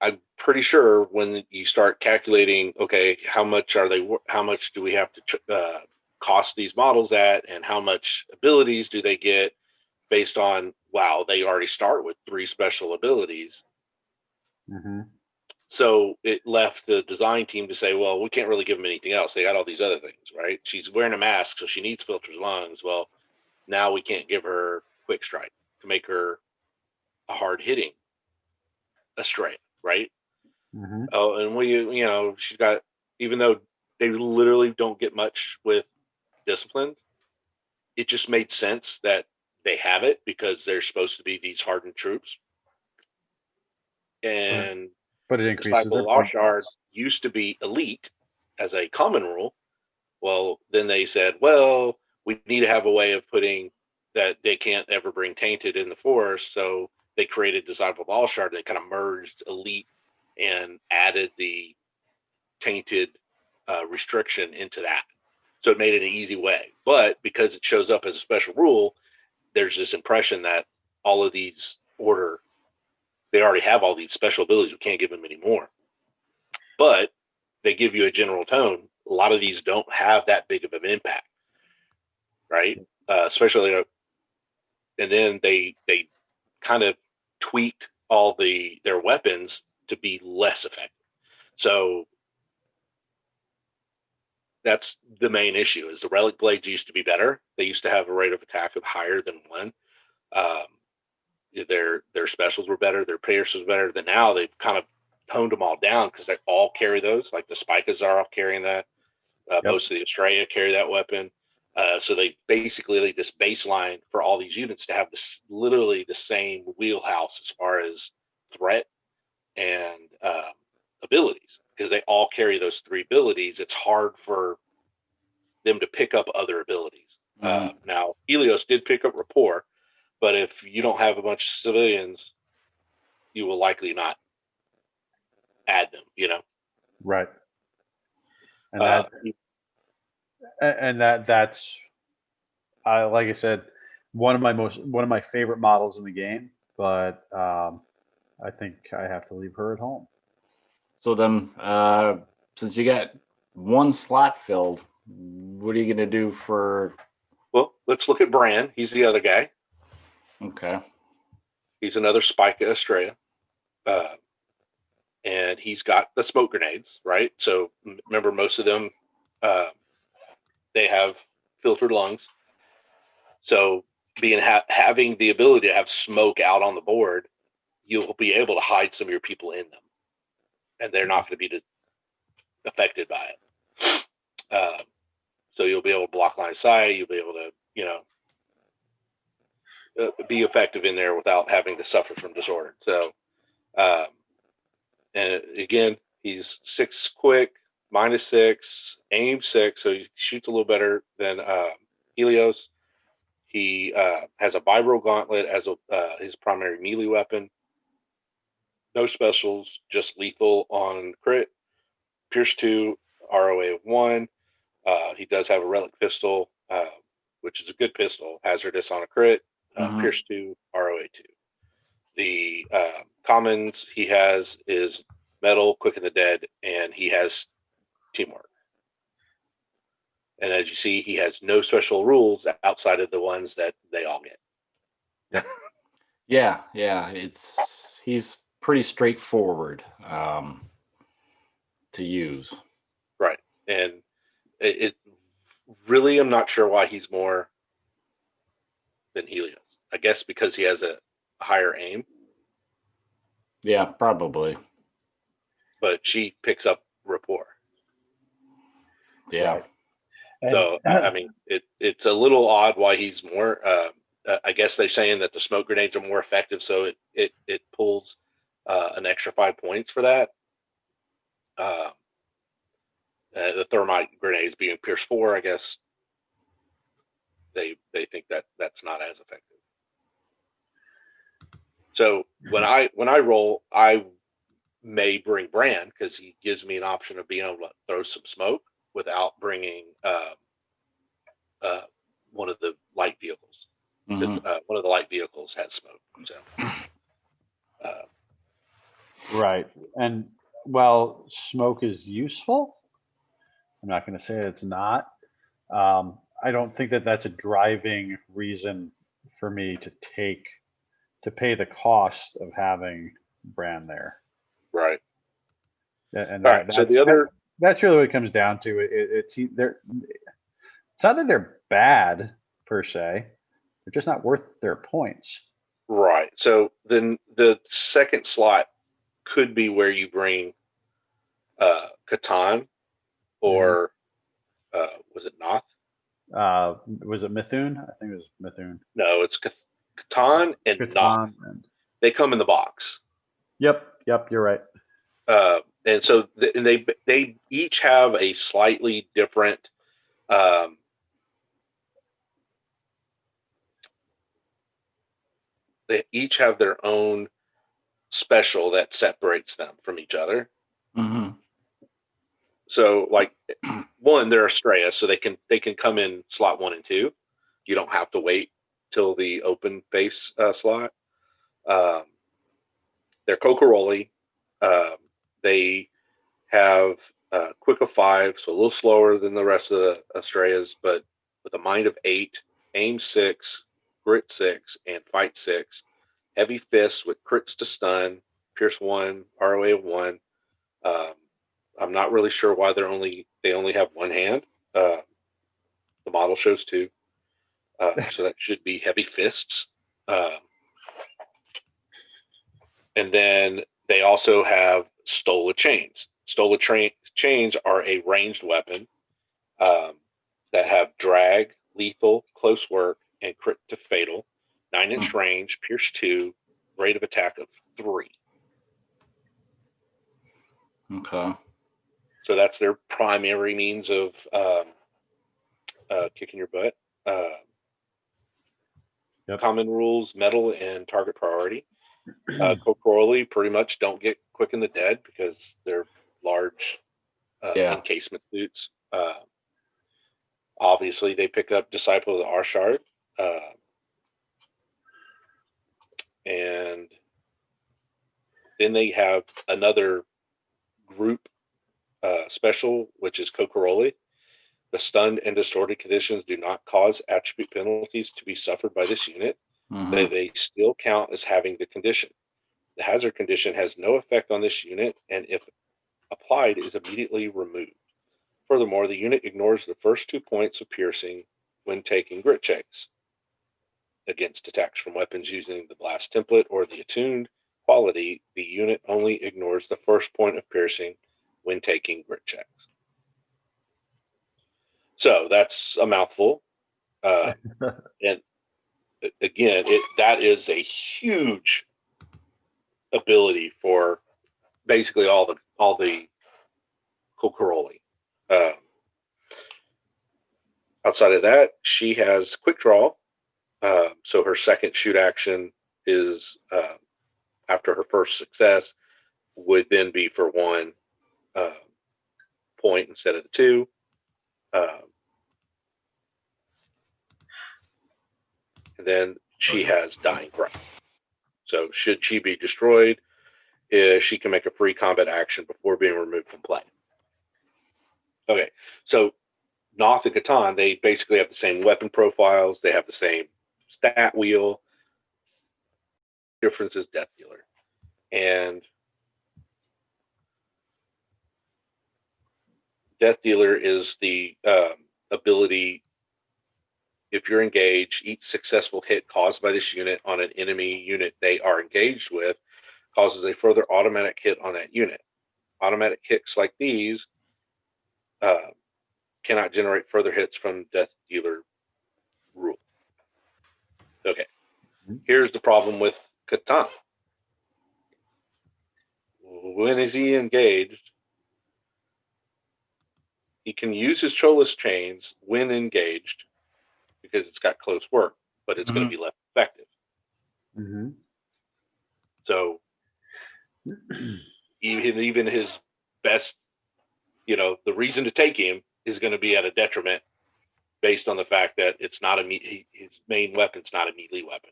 I'm pretty sure when you start calculating, okay, how much do we have to cost these models at, and how much abilities do they get based on, wow, they already start with 3 special abilities. Mm-hmm. So it left the design team to say, well, we can't really give them anything else. They got all these other things, right? She's wearing a mask, so she needs Filter's Lungs. Well, now we can't give her Quick Strike to make her a hard-hitting Estrella, right? Mm-hmm. Oh, and she's got, even though they literally don't get much with Discipline, it just made sense that they have it because they're supposed to be these hardened troops. And but it increases Disciple of Oshard used to be elite as a common rule. Well, then they said, well, we need to have a way of putting that they can't ever bring tainted in the forest, so they created Disciple of All Shard. They kind of merged Elite and added the tainted restriction into that. So it made it an easy way. But because it shows up as a special rule, there's this impression that all of these order, they already have all these special abilities. We can't give them any more. But they give you a general tone. A lot of these don't have that big of an impact, right? Especially, and then they kind of tweaked all their weapons to be less effective. So that's the main issue. Is the relic blades used to be better. They used to have a rate of attack of higher than 1. Their specials were better. Their pierce was better. Then now they've kind of toned them all down because they all carry those. Like the Spikas are all carrying that. Most of the Estrella carry that weapon. So they basically laid this baseline for all these units to have this literally the same wheelhouse as far as threat and abilities, because they all carry those 3 abilities. It's hard for them to pick up other abilities. Now, Helios did pick up Rapport, but if you don't have a bunch of civilians, you will likely not add them, Right. And that's like I said, one of my favorite models in the game, but I think I have to leave her at home. So then, since you got 1 slot filled, what are you going to do for? Well, let's look at Bran. He's the other guy. Okay. He's another Spike Estrella. And he's got the smoke grenades, right? So remember, most of them, they have filtered lungs. So having the ability to have smoke out on the board, you'll be able to hide some of your people in them, and they're not going to be affected by it. So you'll be able to block line of sight. You'll be able to, be effective in there without having to suffer from disorder. So, and again, he's 6 quick, -6, aim 6, so he shoots a little better than Helios. He has a vibro gauntlet as his primary melee weapon. No specials, just lethal on crit. Pierce 2, ROA of 1. He does have a relic pistol, which is a good pistol. Hazardous on a crit. Pierce 2, ROA 2. The commons he has is metal, quick and the dead, and he has teamwork. And as you see, he has no special rules outside of the ones that they all get. Yeah. He's pretty straightforward to use. Right. And it really, I'm not sure why he's more than Helios. I guess because he has a higher aim. Yeah, probably. But she picks up rapport. Yeah. Right. So, I mean, it's a little odd why he's more. I guess they're saying that the smoke grenades are more effective, so it pulls an extra 5 points for that. The thermite grenades being Pierce 4, I guess they think that that's not as effective. So when I roll, I may bring Bran because he gives me an option of being able to throw some smoke without bringing one of the light vehicles. One of the light vehicles has smoke. So, right. And while smoke is useful, I'm not going to say it's not. I don't think that that's a driving reason for me to pay the cost of having Bran there. right. And Right. So that's really what it comes down to. It's not that they're bad per se; they're just not worth their points. right. So then the second slot could be where you bring Catan or was it Noth? Was it Mithun? I think it was Mithun. No, it's Catan and Noth. They come in the box. Yep, you're right. And so they each have a slightly different they each have their own special that separates them from each other. Mm-hmm. So, like one, they're Estrella, so they can come in slot 1 and 2. You don't have to wait till the open base slot. They're Cocaroli. They have quick of 5, so a little slower than the rest of the Estrellas, but with a mind of 8, aim 6, grit 6, and fight 6. Heavy fists with crits to stun, pierce 1, ROA of 1. I'm not really sure why they only have one hand. The model shows 2, so that should be heavy fists. And then they also have Stola chains. Stola chains are a ranged weapon that have drag, lethal, close work, and crit to fatal. 9-inch range, pierce 2, rate of attack of 3. Okay. So that's their primary means of kicking your butt. Yep. Common rules, metal, and target priority. Coproli pretty much don't get quick in the dead because they're large encasement suits. Obviously, they pick up Disciple of the Arshard. And then they have another group special, which is Cocaroli. The stunned and distorted conditions do not cause attribute penalties to be suffered by this unit. Mm-hmm. They still count as having the condition. The hazard condition has no effect on this unit, and if applied, is immediately removed. Furthermore, the unit ignores the first 2 points of piercing when taking grit checks against attacks from weapons using the blast template or the attuned quality. The unit only ignores the first point of piercing when taking grit checks. So that's a mouthful. And again, that is a huge ability for basically all the Cocaroli. Outside of that, she has quick draw. So her second shoot action is after her first success would then be for 1 point instead of the 2. And then she has Dying Breath. So should she be destroyed, she can make a free combat action before being removed from play. Okay, so Noth and Catan, they basically have the same weapon profiles. They have the same stat wheel. Difference is Death Dealer. And Death Dealer is the ability, if you're engaged, each successful hit caused by this unit on an enemy unit they are engaged with causes a further automatic hit on that unit. Automatic hits like these cannot generate further hits from Death Dealer rule. Okay, here's the problem with Catan. When is he engaged? He can use his Cholas chains when engaged because it's got close work, but it's going to be less effective. Mm-hmm. So even his best, the reason to take him is going to be at a detriment based on the fact that it's not his main weapon's not a melee weapon.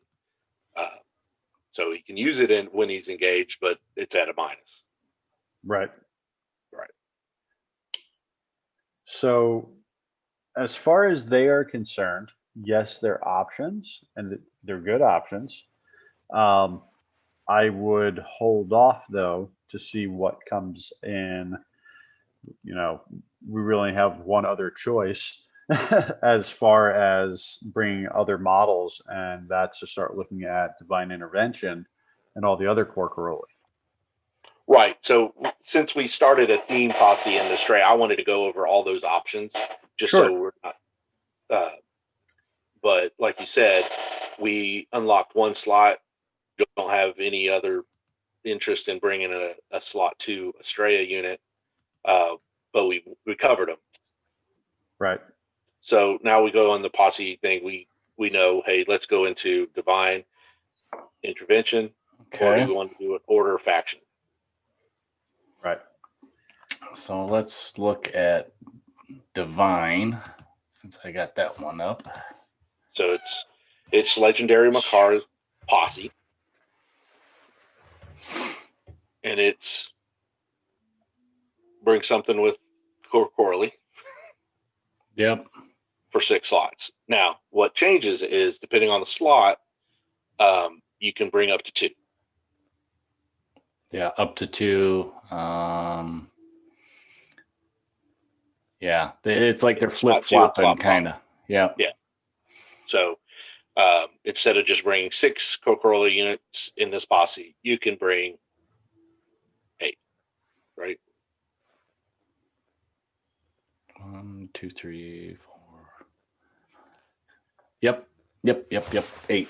So he can use it when he's engaged, but it's at a minus. Right. Right. So as far as they are concerned, yes, they're options and they're good options. I would hold off though to see what comes in. We really have one other choice as far as bringing other models, and that's to start looking at Divine Intervention and all the other Corcoroli. Right. So since we started a theme posse in the Stray, I wanted to go over all those options just so we're not. But like you said, we unlocked 1 slot. Don't have any other interest in bringing a slot 2 Estrella unit, but we covered them. Right. So now we go on the posse thing. We know, hey, let's go into Divine. intervention, or do Okay. you want to do an order faction? Right. So let's look at Divine, since I got that one up. So it's legendary Makar's Posse, and it's bring something with Corley Yep. for 6 slots. Now, what changes is depending on the slot, you can bring up to 2. Yeah, up to 2. Yeah, it's like they're flip flopping, kind of. Yeah. Yeah. So instead of just bringing 6 Corley units in this posse, you can bring 8. Right. 1, 2, 3, 4. Yep. 8.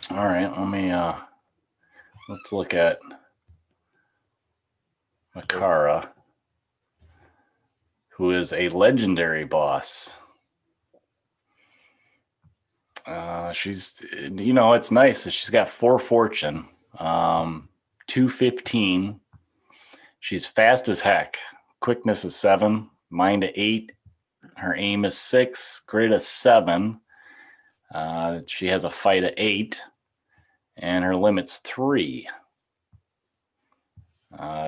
All right, let's look at Makara, who is a legendary boss. She's, it's nice that she's got 4 fortune, 215. She's fast as heck. Quickness is 7, mind 8. Her aim is 6, grit is 7. She has a fight of 8, and her limit's 3.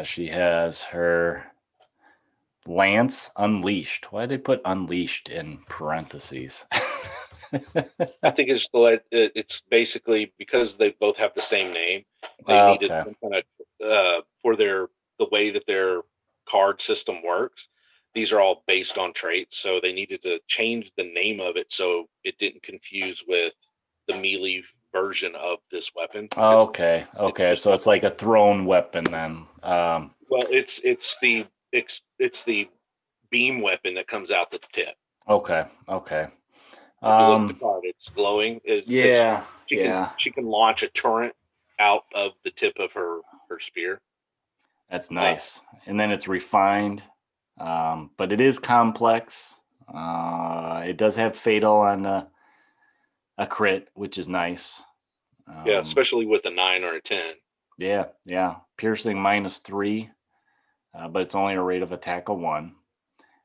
She has her Lance Unleashed. Why did they put Unleashed in parentheses? I think it's basically because they both have the same name. They needed some kind of for the way that their card system works. These are all based on traits, so they needed to change the name of it so it didn't confuse with the melee version of this weapon. Okay. So it's like a thrown weapon then. Well, it's the beam weapon that comes out the tip. Okay. If you look at the card, it's glowing. She can launch a torrent out of the tip of her spear. That's nice. And then it's refined, but it is complex. It does have fatal on a crit, which is nice. Yeah, especially with a 9 or a 10. Yeah. Piercing -3, but it's only a rate of attack of 1.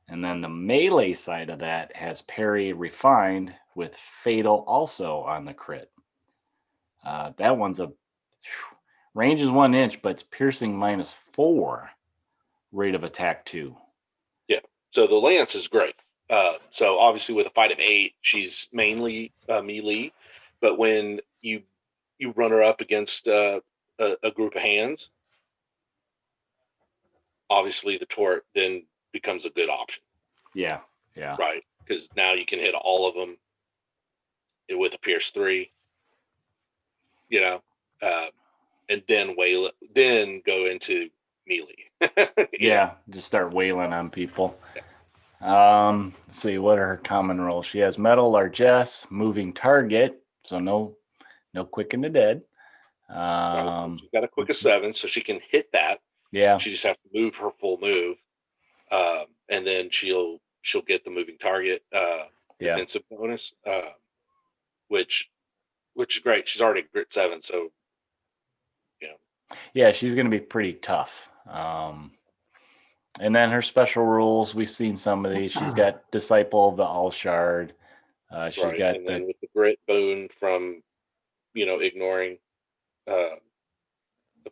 And then the melee side of that has parry refined with fatal also on the crit. That one's range is 1 inch, but it's piercing -4, rate of attack 2. Yeah, so the lance is great. So obviously with a fight of 8, she's mainly melee, but when you run her up against a group of hands, obviously the turret then becomes a good option. Yeah. Right, because now you can hit all of them with a pierce 3. And then go into melee. Yeah, just start wailing on people. Let's see, what are her common roles? She has metal largesse, moving target, so no quick in the dead. She's got a quick of 7, so she can hit that. Yeah. She just has to move her full move, and then she'll get the moving target defensive bonus, which is great. She's already grit 7, so yeah, she's going to be pretty tough. And then her special rules, we've seen some of these. She's got Disciple of the All Shard. She's got and then with the grit boon from ignoring the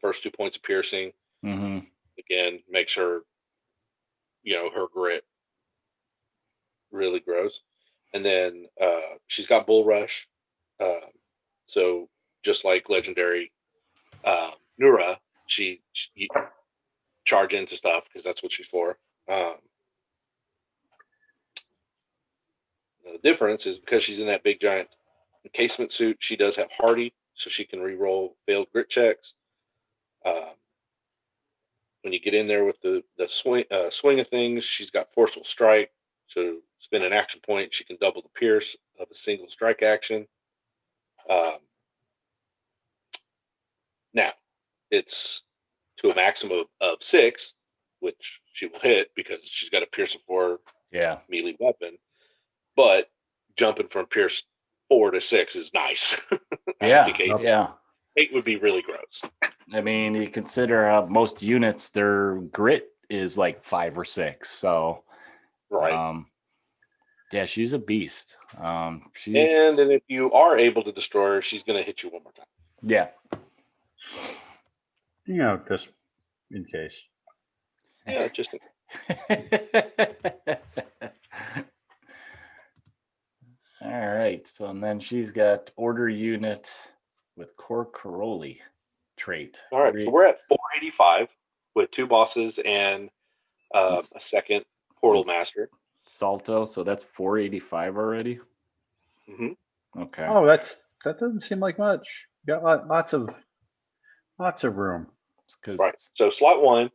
first 2 points of piercing. Mm-hmm. Again, makes her her grit really grows. And then she's got Bull Rush. So just like legendary Nura, she charge into stuff because that's what she's for. The difference is because she's in that big giant encasement suit, she does have Hardy, so she can re-roll failed grit checks. When you get in there with the swing of things, she's got Forceful Strike. So spend an action point, she can double the pierce of a single strike action. Now, it's to a maximum of 6, which she will hit because she's got a pierce of 4 melee weapon. But jumping from pierce 4 to 6 is nice. I Yeah, think 8, yeah. 8 would be really gross. I mean, you consider most units, their grit is like 5 or 6. So, Right. yeah, she's a beast. And then if you are able to destroy her, she's going to hit you one more time. Yeah. Just in case. Yeah, just All right. So, and then she's got order unit with core Caroli trait. all right. So we're at 485 with 2 bosses and a second portal master. Salto. So that's 485 already. Hmm. Okay. Oh, that doesn't seem like much. You got lots of room. Right. So slot 1,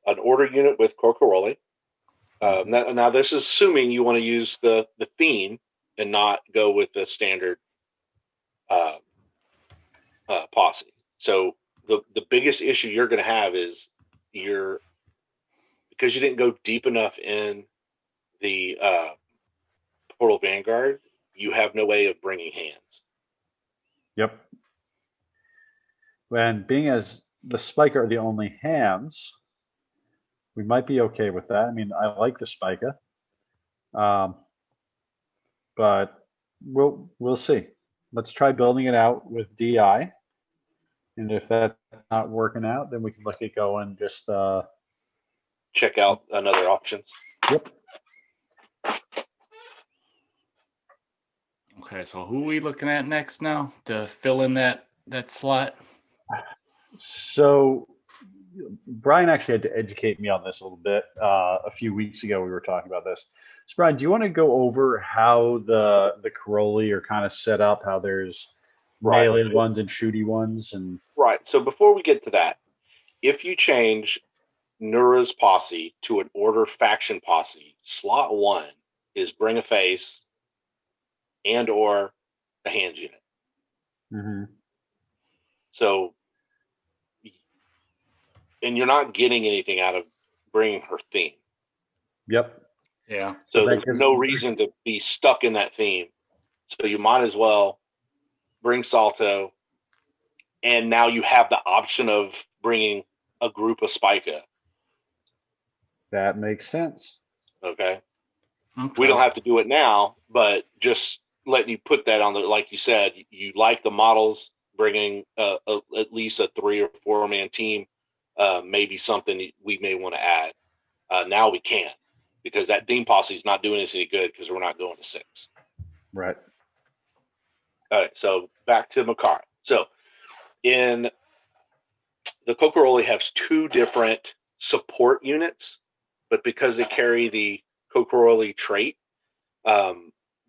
an order unit with Corcoroli. Now this is assuming you want to use the theme and not go with the standard posse. So the biggest issue you're going to have is because you didn't go deep enough in the Portal Vanguard, you have no way of bringing hands. Yep. And being as the Spiker are the only hands, we might be okay with that. I mean, I like the Spiker, but we'll see. Let's try building it out with DI, and if that's not working out, then we can look at going just. Check out another options. Yep. Okay, so who are we looking at next now to fill in that slot? So Brian actually had to educate me on this a little bit. A few weeks ago, we were talking about this. So Brian, do you want to go over how the Caroli are kind of set up? How there's melee ones and shooty ones, and right. So before we get to that, if you change Nura's posse to an order faction posse, slot 1 is bring a face and or a hand unit. mm-hmm. So, and you're not getting anything out of bringing her theme. Yep. Yeah. So there's no reason to be stuck in that theme. So you might as well bring Salto, and now you have the option of bringing a group of Spica. That makes sense. Okay. We don't have to do it now, but just letting you put that on the, like you said, you like the models, bringing at least a 3 or 4 man team, maybe something we may want to add. Now we can, because that theme posse is not doing us any good because we're not going to 6. Right. All right. So back to Makara. So in the Kokoroli has 2 different support units, but because they carry the Kokoroli trait,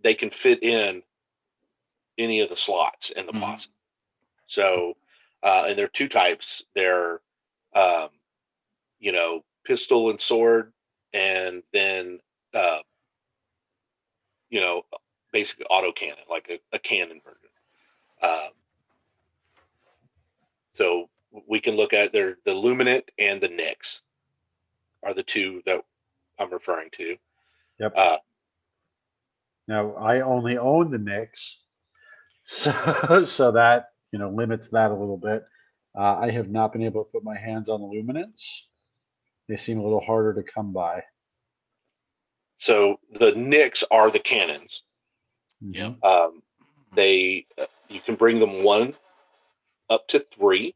they can fit in any of the slots in the posse. So, and there are 2 types. They're, pistol and sword, and then, basically autocannon, like a cannon version. So we can look at the Luminant and the Nyx are the 2 that I'm referring to. Yep. Now I only own the Nyx, so that limits that a little bit. I have not been able to put my hands on the Luminants. They seem a little harder to come by. So the Nyx are the cannons. Yeah. You can bring them 1 up to 3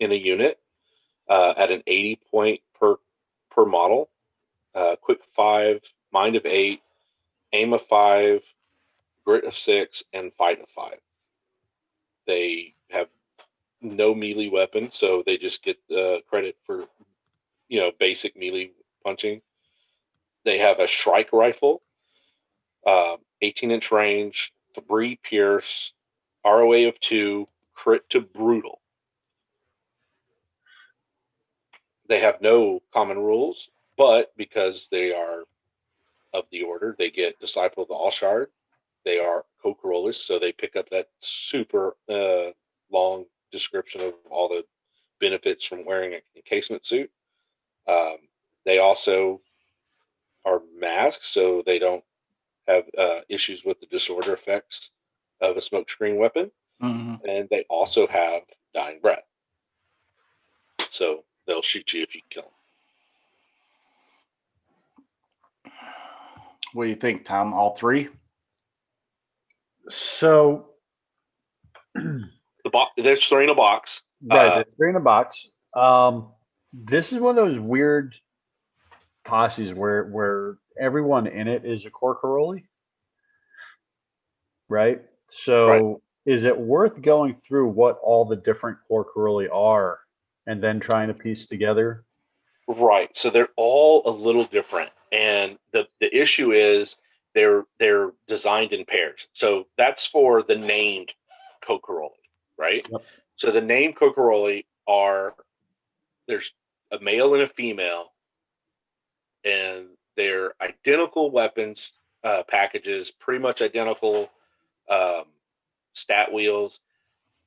in a unit at an 80 point per model. Quick 5, mind of 8, aim of 5, grit of 6, and fight of 5. They have no melee weapon, so they just get credit for basic melee punching. They have a Shrike rifle, 18-inch range, 3 pierce, ROA of 2, crit to brutal. They have no common rules, but because they are of the order, they get Disciple of the Allshard. They are Kokorolists, so they pick up that super long description of all the benefits from wearing an encasement suit. They also are masked, so they don't have issues with the disorder effects of a smokescreen weapon, and they also have dying breath. So they'll shoot you if you kill them. What do you think, Tom? All three? So There's three in a box. right, there's three in a box. This is one of those weird posses where everyone in it is a Corcaroli, right? So Right. is it worth going through what all the different Corcaroli are and then trying to piece together? Right. So they're all a little different. And the issue is they're designed in pairs. So that's for the named Cocaroli, right? Yep. So the named Cocaroli there's a male and a female, and they're identical weapons packages, pretty much identical stat wheels,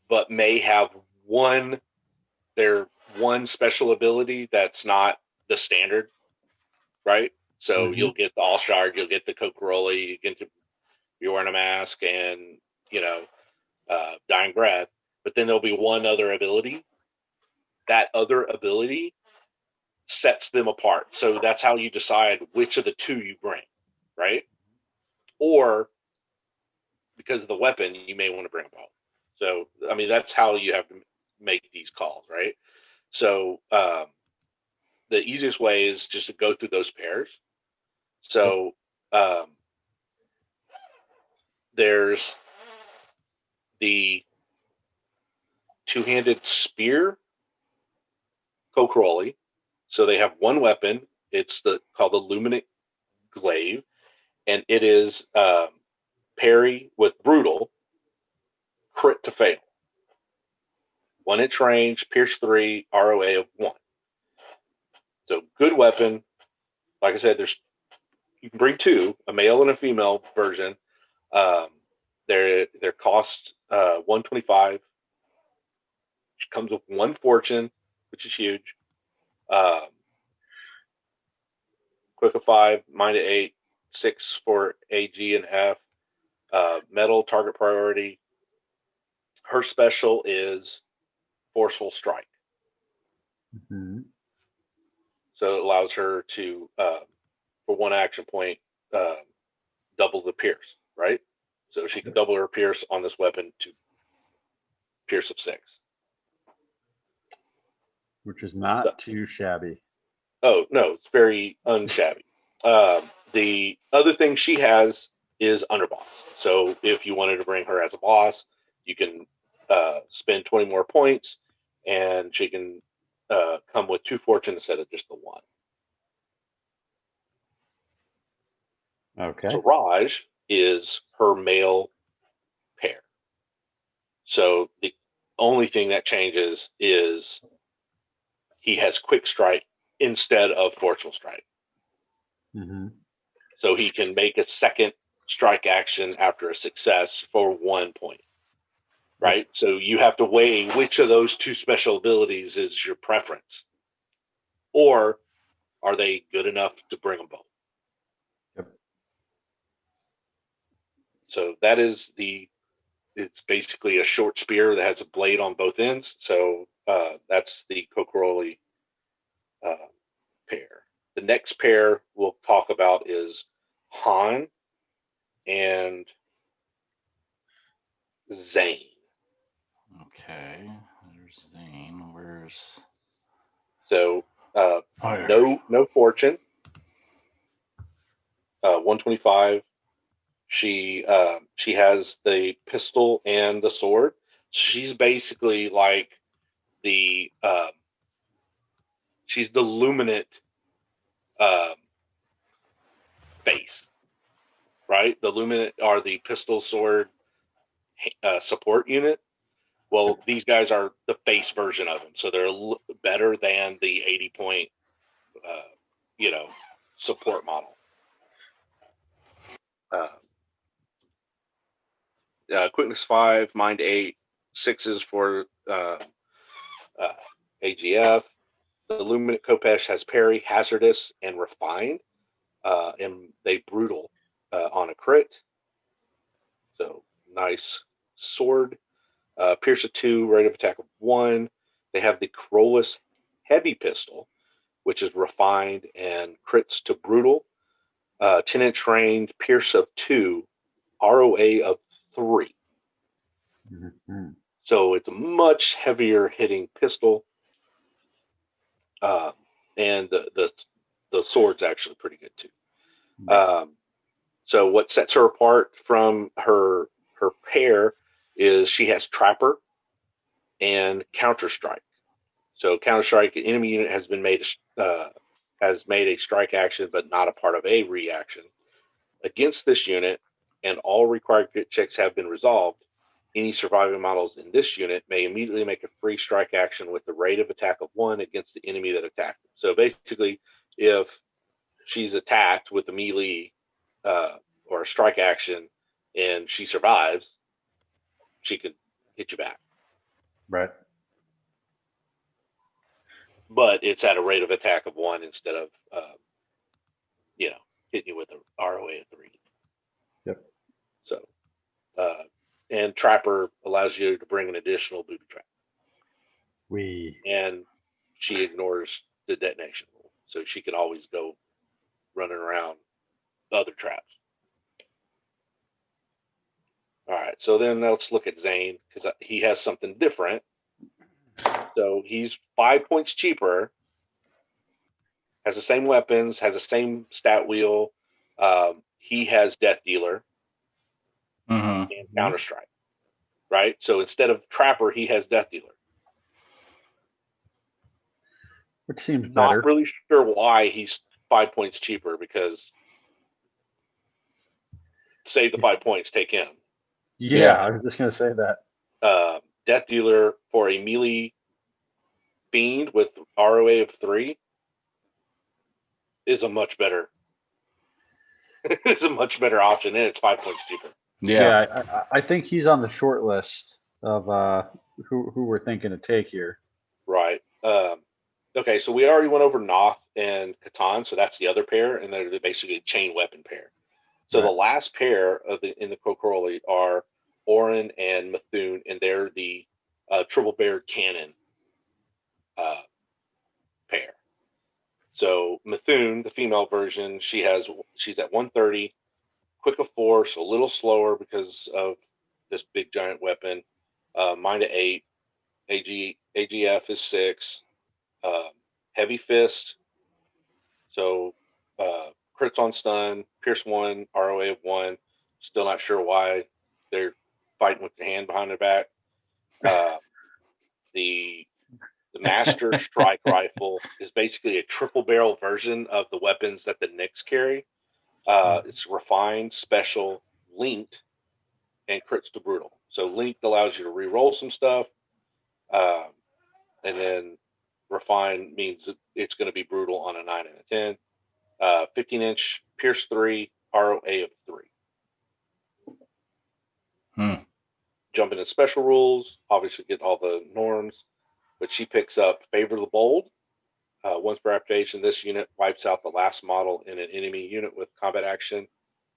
but may have one special ability that's not the standard, right? So Mhm. you'll get the All Shard, you'll get the Cocaroli, you get you're wearing a mask, and Dying Breath. But then there'll be one other ability. That other ability sets them apart. So that's how you decide which of the two you bring, right? Or because of the weapon, you may want to bring both. So I mean, that's how you have to make these calls, right? So the easiest way is just to go through those pairs. So there's the two-handed spear Cocaroli. So they have one weapon. It's called the Luminant Glaive, and it is parry with brutal, crit to fail. 1 inch range, pierce 3, ROA of 1. So good weapon. Like I said, you can bring two, a male and a female version. Their cost $125. Which comes with 1 fortune, which is huge. Quick of 5, mind of 8, 6 for AG and F. Metal target priority. Her special is forceful strike. Mhm. So it allows her to, for 1 action point, double the pierce, right? So she can double her pierce on this weapon to pierce of 6. Which is not too shabby. Oh, no, it's very unshabby. The other thing she has is underboss. So if you wanted to bring her as a boss, you can spend 20 more points, and she can come with 2 fortune instead of just the 1. Okay. So Raj is her male pair. So the only thing that changes is he has quick strike instead of forceful strike. Mm-hmm. So he can make a second strike action after a success for 1 point. Right? So you have to weigh which of those 2 special abilities is your preference. Or are they good enough to bring them both? Yep. So that is it's basically a short spear that has a blade on both ends. So that's the Cocaroli pair. The next pair we'll talk about is Han and Zane. Okay. There's Zane. Where's So no fortune. 125. She has the pistol and the sword. She's basically like she's the Luminant face, right? The Luminant are the pistol sword support unit. Well, these guys are the face version of them, so they're better than the 80 point, support model. Quickness 5, mind 8, 6s for AGF. The Luminant Kopesh has parry, hazardous, and refined, and they brutal. on a crit. So nice sword. Pierce of 2, rate of attack of 1. They have the Corollas heavy pistol, which is refined and crits to brutal. 10-inch range, pierce of 2, ROA of 3. Mm-hmm. So it's a much heavier hitting pistol. And the sword's actually pretty good too. So what sets her apart from her pair is she has Trapper and Counter Strike. So Counter Strike, an enemy unit has made a strike action, but not a part of a reaction against this unit, and all required crit checks have been resolved. Any surviving models in this unit may immediately make a free strike action with the rate of attack of 1 against the enemy that attacked them. So basically, if she's attacked with a melee or a strike action and she survives, she can hit you back. Right. But it's at a rate of attack of 1 instead of, hitting you with an ROA of 3. Yep. So, and Trapper allows you to bring an additional booby trap. And she ignores the detonation rule. So she can always go running around other traps. All right, so then let's look at Zane, because he has something different. So he's 5 points cheaper, has the same weapons, has the same stat wheel. He has Death Dealer and Counter Strike, right? So instead of Trapper, he has Death Dealer. Which seems Not better. really sure why he's 5 points cheaper, because save the 5 points, take him. Yeah, I was just going to say that. Death Dealer for a melee fiend with ROA of 3 is a much better it's a much better option, and it's 5 points cheaper. Yeah, I think he's on the short list of who we're thinking to take here. Right. Okay, so we already went over Noth and Catan, so that's the other pair, and they're basically a chain weapon pair. So the last pair in the Kokoroli are Orin and Methune, and they're the triple barreled cannon pair. So Methune, the female version, she's at 130, quick of 4, so a little slower because of this big giant weapon. Mine to 8, AGF is 6, heavy fist. So crits on stun, pierce 1, ROA of 1. Still not sure why they're fighting with the hand behind their back. The Master Strike Rifle is basically a triple barrel version of the weapons that the Knicks carry. It's refined, special, linked, and crits to brutal. So linked allows you to re-roll some stuff, and then refined means it's going to be brutal on a 9 and a 10. 15-inch, pierce 3, ROA of 3. Jump into special rules, obviously get all the norms, but she picks up Favor the Bold. Once per activation, this unit wipes out the last model in an enemy unit with combat action.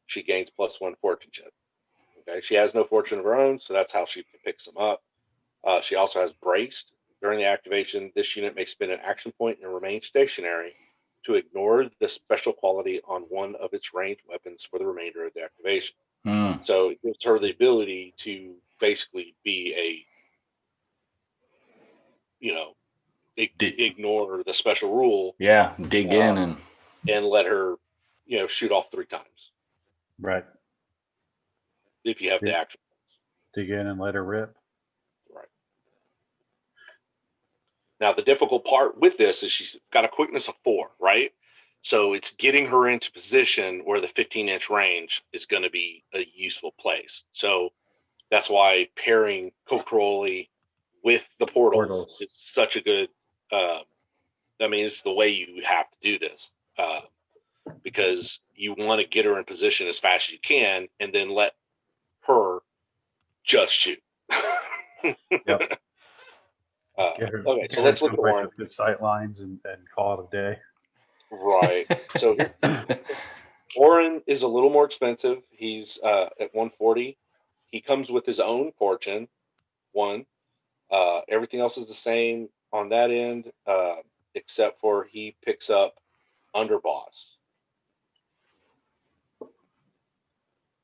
She gains +1 fortune check. Okay, she has no fortune of her own, so that's how she picks them up. She also has Braced. During the activation, this unit may spend an action point and remain stationary to ignore the special quality on one of its ranged weapons for the remainder of the activation. So it gives her the ability to basically be ignore the special rule. Yeah, dig in and let her, shoot off 3 times. Right. If you have the action. Dig in and let her rip. Right. Now, the difficult part with this is she's got a quickness of 4, right? So it's getting her into position where the 15-inch range is going to be a useful place. So that's why pairing Kokoroli with the portals is such a good, it's the way you have to do this. Because you want to get her in position as fast as you can and then let her just shoot. Yep. Okay, so let's look at Warren. Good sight lines and call it a day. Right. So Oren is a little more expensive. He's at 140. He comes with his own fortune. One. Everything else is the same on that end, except for he picks up underboss.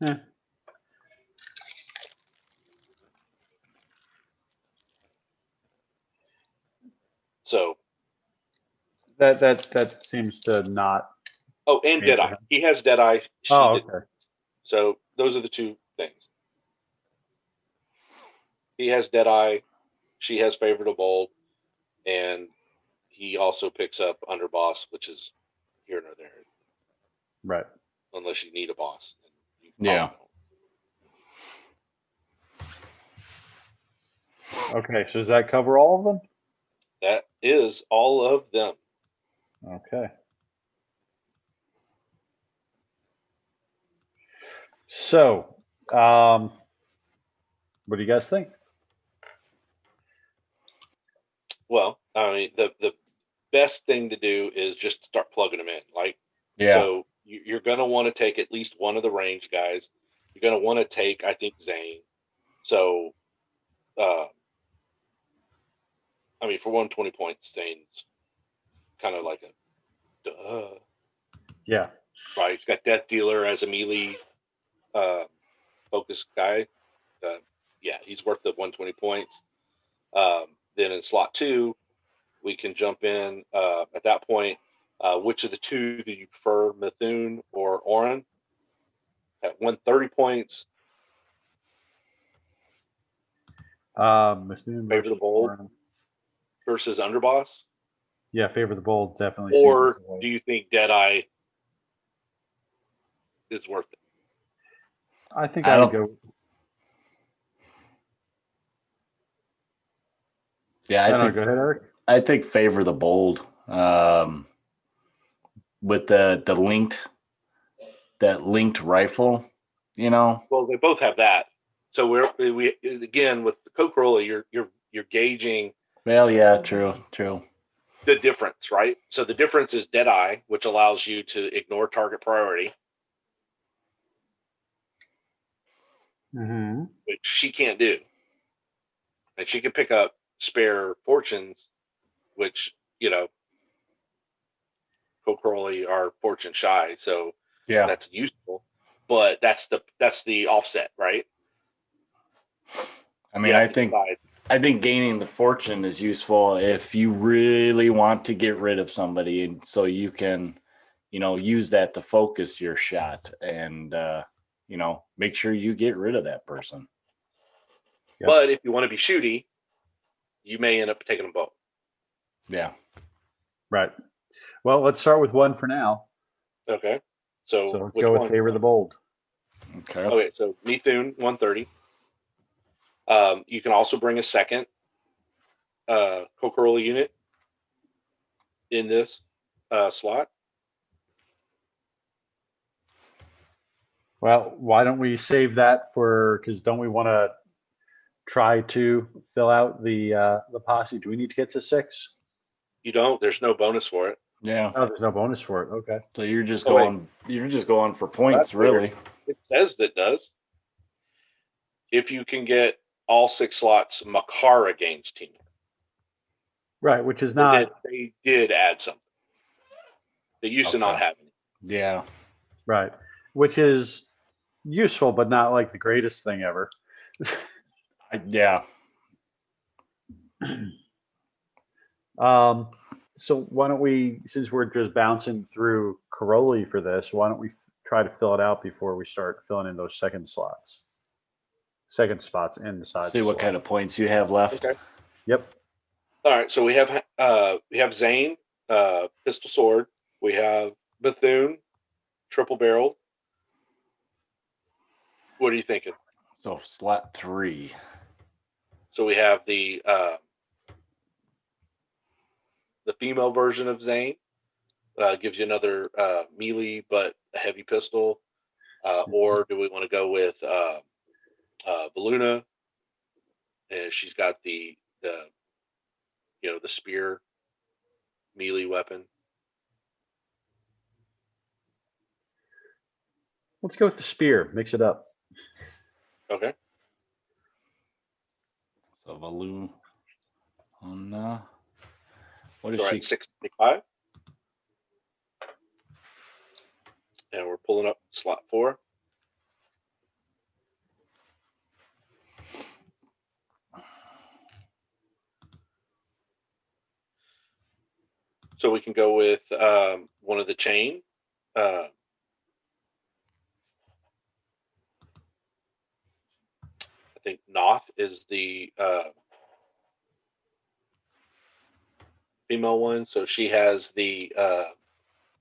Eh, So, that seems to not oh, and favor Deadeye. him. He has Deadeye. She Oh, didn't. okay. So those are the two things. He has Deadeye. She has Favorite of Bold, and he also picks up Underboss, which is here nor there, Right. unless you need a boss. And you Yeah. probably Okay. So does that cover all of them? don't. That is all of them. Okay. So, what do you guys think? Well, I mean, the best thing to do is just start plugging them in. Like, Yeah. so you're going to want to take at least one of the range guys. You're going to want to take, I think, Zane. So, I mean, for 120 points, Zane's kind of like a duh, Yeah. right? He's got Death Dealer as a melee focus guy. Yeah, he's worth the 120 points. Then in slot 2, we can jump in at that point. Which of the two do you prefer, Mithun or Orin? At 130 points, Mithun favor the versus bold Orin. versus underboss? Yeah, favor the bold definitely seems like Or the way. do you think Deadeye is worth it? I think I I would don't- go. Yeah, I don't know. Go ahead, Eric. I think favor the bold. With the linked rifle, you know. Well, they both have that. So we again with the Coca-Cola, you're gauging Well, yeah, true. the difference, right? So the difference is Deadeye, which allows you to ignore target priority, Mm-hmm. which she can't do. And she can pick up spare fortunes, which, Coca-Cola are fortune shy, so Yeah. that's useful. But that's the offset, right? I You mean, have I to think decide. I think gaining the fortune is useful if you really want to get rid of somebody, and so you can, use that to focus your shot and make sure you get rid of that person. Yep. But if you want to be shooty, you may end up taking them both. Yeah. Right. Well, let's start with one for now. Okay. So So let's which go with one? favor the bold. Okay. Okay, so Mithun 130. You can also bring a second Coca-Cola unit in this slot. Well, why don't we save that for? Because don't we want to try to fill out the posse? Do we need to get to 6? You don't. There's no bonus for it. Yeah. Oh, there's no bonus for it. Okay. So you're just Oh, wait. going for points, That's weird. really. It says that does. If you can get all 6 slots, Makara gains team. Right, which is not They did add something. They used to not Okay. have any. Yeah. right, which is useful, but not like the greatest thing ever. Yeah. So why don't we, since we're just bouncing through Caroli for this, why don't we try to fill it out before we start filling in those second spots inside. See what kind of points you have left. Okay. Yep. All right. So we have Zane, pistol sword. We have Bethune, triple barrel. What are you thinking? So slot 3. So we have the female version of Zane. Gives you another melee but a heavy pistol. Or do we want to go with Valuna? And she's got the spear melee weapon. Let's go with the spear. Mix it up. Okay. So Valu on what is So we're she? at 625. And we're pulling up slot 4. So we can go with one of the chain. I think Noth is the female one. So she has the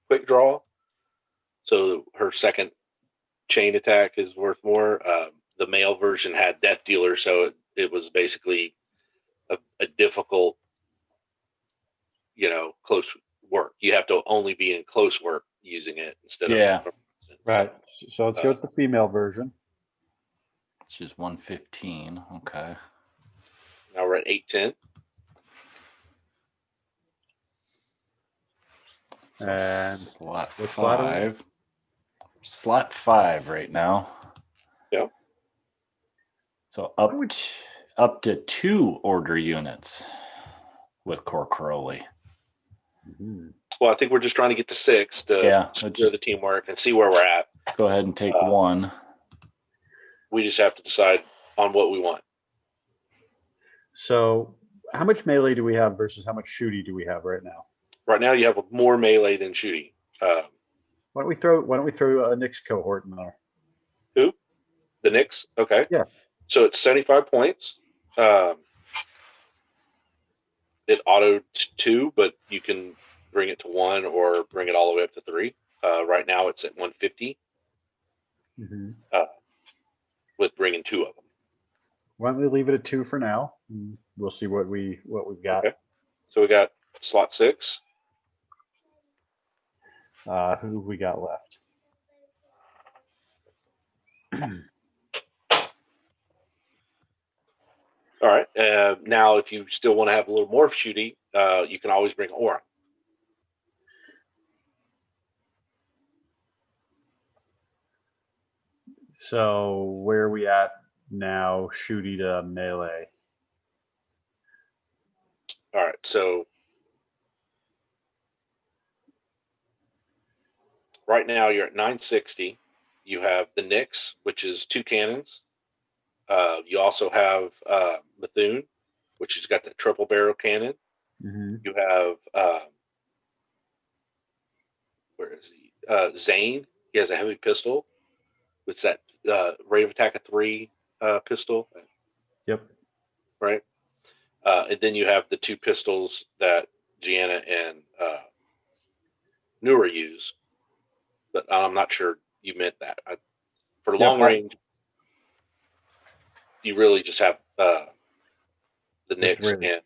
quick draw. So her second chain attack is worth more. The male version had Death Dealer, so it was basically a difficult, close work. You have to only be in close work using it instead Yeah. of Right. So let's go with the female version. She's 115. Okay. Now we're at 810. So And slot what slot are we? 5. Slot 5 right now. Yeah. So up to 2 order units with Core Crowley. Mm-hmm. Well, I think we're just trying to get to 6 to secure the teamwork and see where we're at. Go ahead and take 1. We just have to decide on what we want. So how much melee do we have versus how much shooty do we have right now? Right now, you have more melee than shooting. Why don't we throw a Nyx cohort in there? Who? The Nyx? Okay. Yeah. So it's 75 points. It auto 2, but you can bring it to 1 or bring it all the way up to 3. Right now, it's at 150. Mm-hmm. With bringing 2 of them. Why don't we leave it at 2 for now? We'll see what we've got. Okay. So we got slot 6. Who have we got left? All right. Now, if you still want to have a little more shooting, you can always bring Aura. So where are we at now? Shooty to melee. All right. So right now you're at 960. You have the Nyx, which is 2 cannons. You also have Methune, which has got the triple barrel cannon. Mm-hmm. You have where is he? Zane. He has a heavy pistol. It's that rate of attack of 3 pistol. Yep. Right. And then you have the 2 pistols that Gianna and Nura use. But I'm not sure you meant that. For long range, you really just have the Nyx and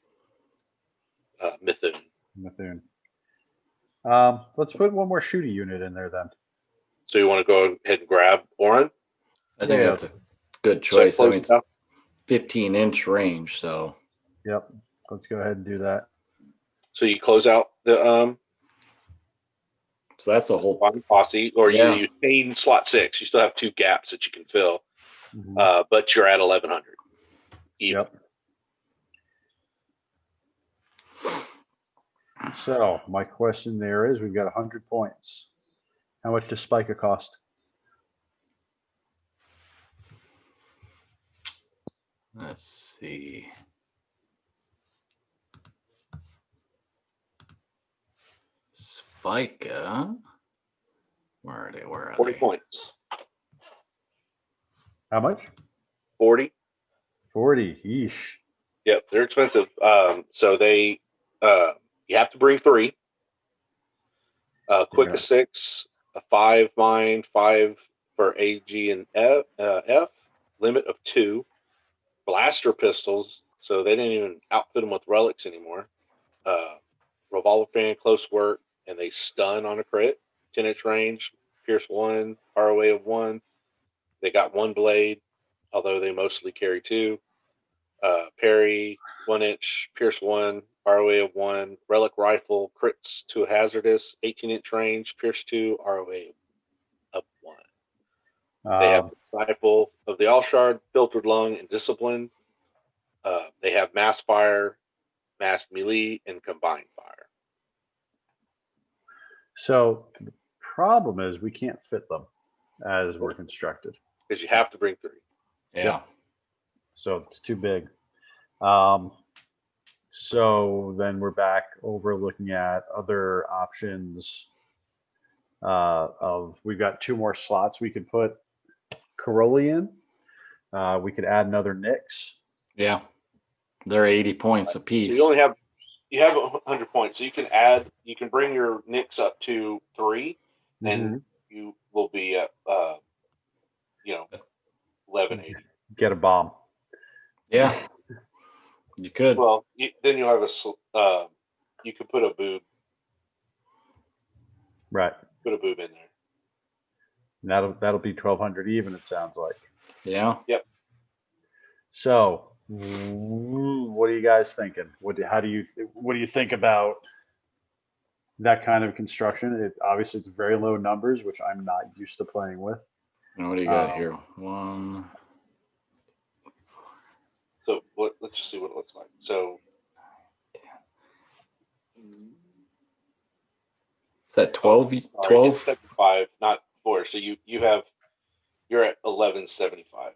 Methune. Let's put one more shooty unit in there then. So you want to go ahead and grab Orin? I think that's a good choice. So I mean, it's 15-inch range, so. Yep. Let's go ahead and do that. So you close out the So that's a whole posse, or you chain slot 6. You still have 2 gaps that you can fill, but you're at 1100. Even. Yep. So my question there is, we've got 100 points. How much does Spica cost? Let's see. Spica. Where are they? 40 points. How much? 40. 40. Yeesh. Yep, they're expensive. So they you have to bring 3. Quick of 6, a 5 mine, 5 for AG and F, limit of 2, blaster pistols, so they didn't even outfit them with relics anymore. Revolver fan, close work, and they stun on a crit, 10-inch range, pierce 1, ROA of 1. They got 1 blade, although they mostly carry 2. Parry, 1-inch, pierce 1, ROA of 1. Relic rifle, crits to a hazardous, 18-inch range, pierce 2, ROA of 1. They have Um, Disciple of the All Shard, Filtered Lung, and Discipline. They have Mass Fire, Mass Melee, and Combined Fire. so the problem is we can't fit them as we're constructed. Because you have to bring 3. Yeah. Yep. So it's too big. So then we're back over looking at other options. We've got 2 more slots we could put Caroli in. We could add another Nyx. Yeah. They're 80 points So apiece. you have 100 points. So you can bring your Nyx up to 3, and you will be at 1180. Get a bomb. Yeah. You could. Well, then you'll have you could put a boob. Right. Put a boob in there. And that'll be 1200 even, it sounds like. Yeah. Yep. So, what are you guys thinking? What do you think about that kind of construction? Obviously it's very low numbers, which I'm not used to playing with. And what do you got here? 1. So let's just see what it looks like. So Is that 12? sorry, 12? it's 75, not 4. So you're at 1175.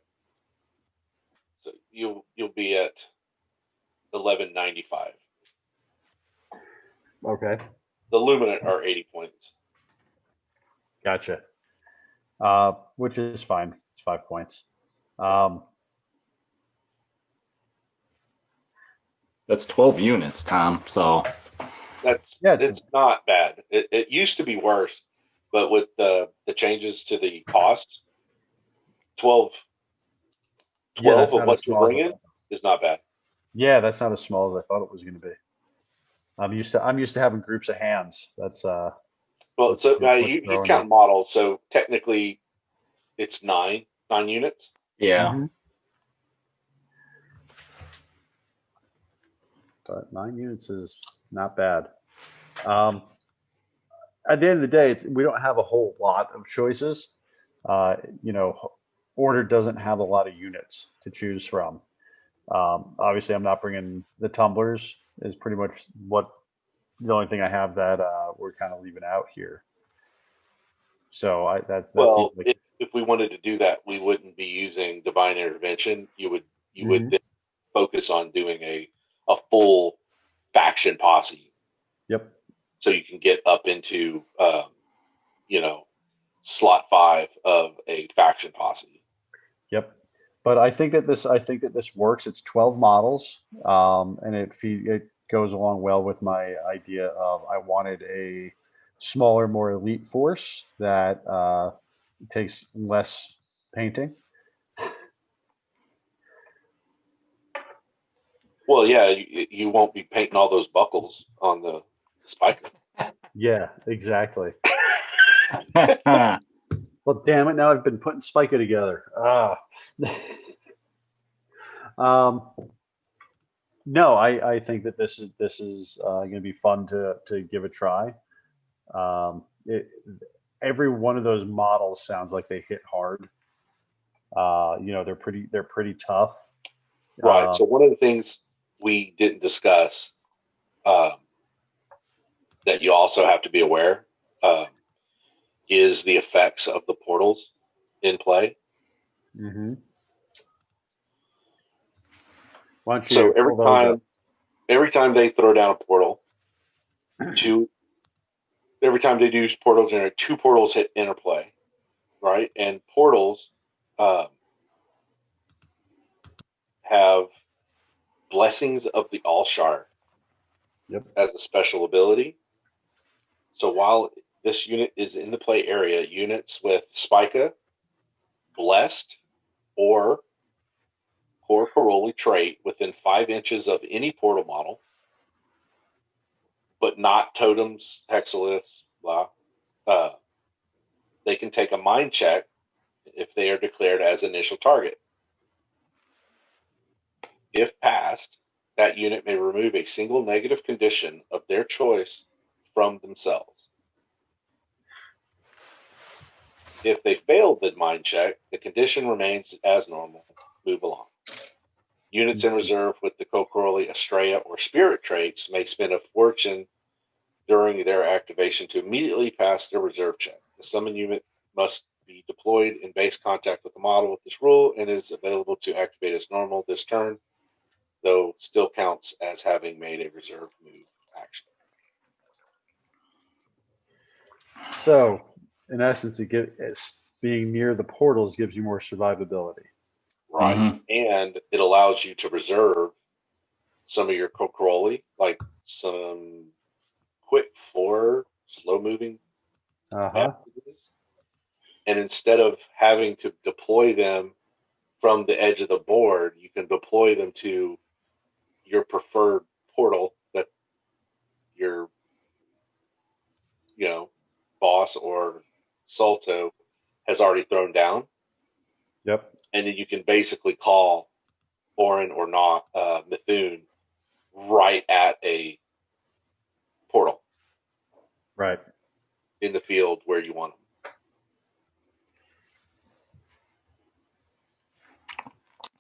So you'll be at 1195. Okay. The Luminant are 80 points. Gotcha. Which is fine. It's 5 points. That's 12 units, Tom. So It's not bad. It used to be worse, but with the changes to the cost, 12 of what you're bringing is not bad. Yeah, that's not as small as I thought it was going to be. I'm used to having groups of hands. That's well. So now you count models. So technically, it's 9 units. Yeah. Mm-hmm. So 9 units is not bad. At the end of the day, we don't have a whole lot of choices. Order doesn't have a lot of units to choose from. Obviously, I'm not bringing the tumblers. Is pretty much the only thing I have that we're kind of leaving out here. So that's well. If we wanted to do that, we wouldn't be using divine intervention. You would then focus on doing a full faction posse. Yep. So you can get up into slot 5 of a faction posse. Yep. But I think that this works. It's 12 models, and it goes along well with my idea of I wanted a smaller, more elite force that takes less painting. Well, yeah, you won't be painting all those buckles on the spike. Yeah, exactly. Well, damn it! Now I've been putting Spica together. No, I think that this is going to be fun to give a try. Every one of those models sounds like they hit hard. They're pretty tough. Right. So one of the things we didn't discuss that you also have to be aware is the effects of the portals in play. Mm-hmm. Why don't you so every time they throw down a portal, every time they do portal generator, 2 portals hit interplay, right? And portals have Blessings of the All-Shard as a special ability. So while this unit is in the play area, units with Spica, Blessed, or Core Caroli trait within 5 inches of any portal model, but not totems, hexaliths, blah, they can take a mind check if they are declared as initial target. If passed, that unit may remove a single negative condition of their choice from themselves. If they failed the mind check, the condition remains as normal. Move along. Units in reserve with the Kokoroli, Estrella, or Spirit traits may spend a fortune during their activation to immediately pass their reserve check. The summon unit must be deployed in base contact with the model with this rule and is available to activate as normal this turn, though still counts as having made a reserve move action. So, in essence, it's being near the portals gives you more survivability. Right. Mhm. And it allows you to reserve some of your Kokoroli, like some quick 4 slow moving Uh-huh. and instead of having to deploy them from the edge of the board, you can deploy them to your preferred portal that your, boss or Salto has already thrown down. Yep. And then you can basically call Orin or not Mithun right at a portal Right. in the field where you want them.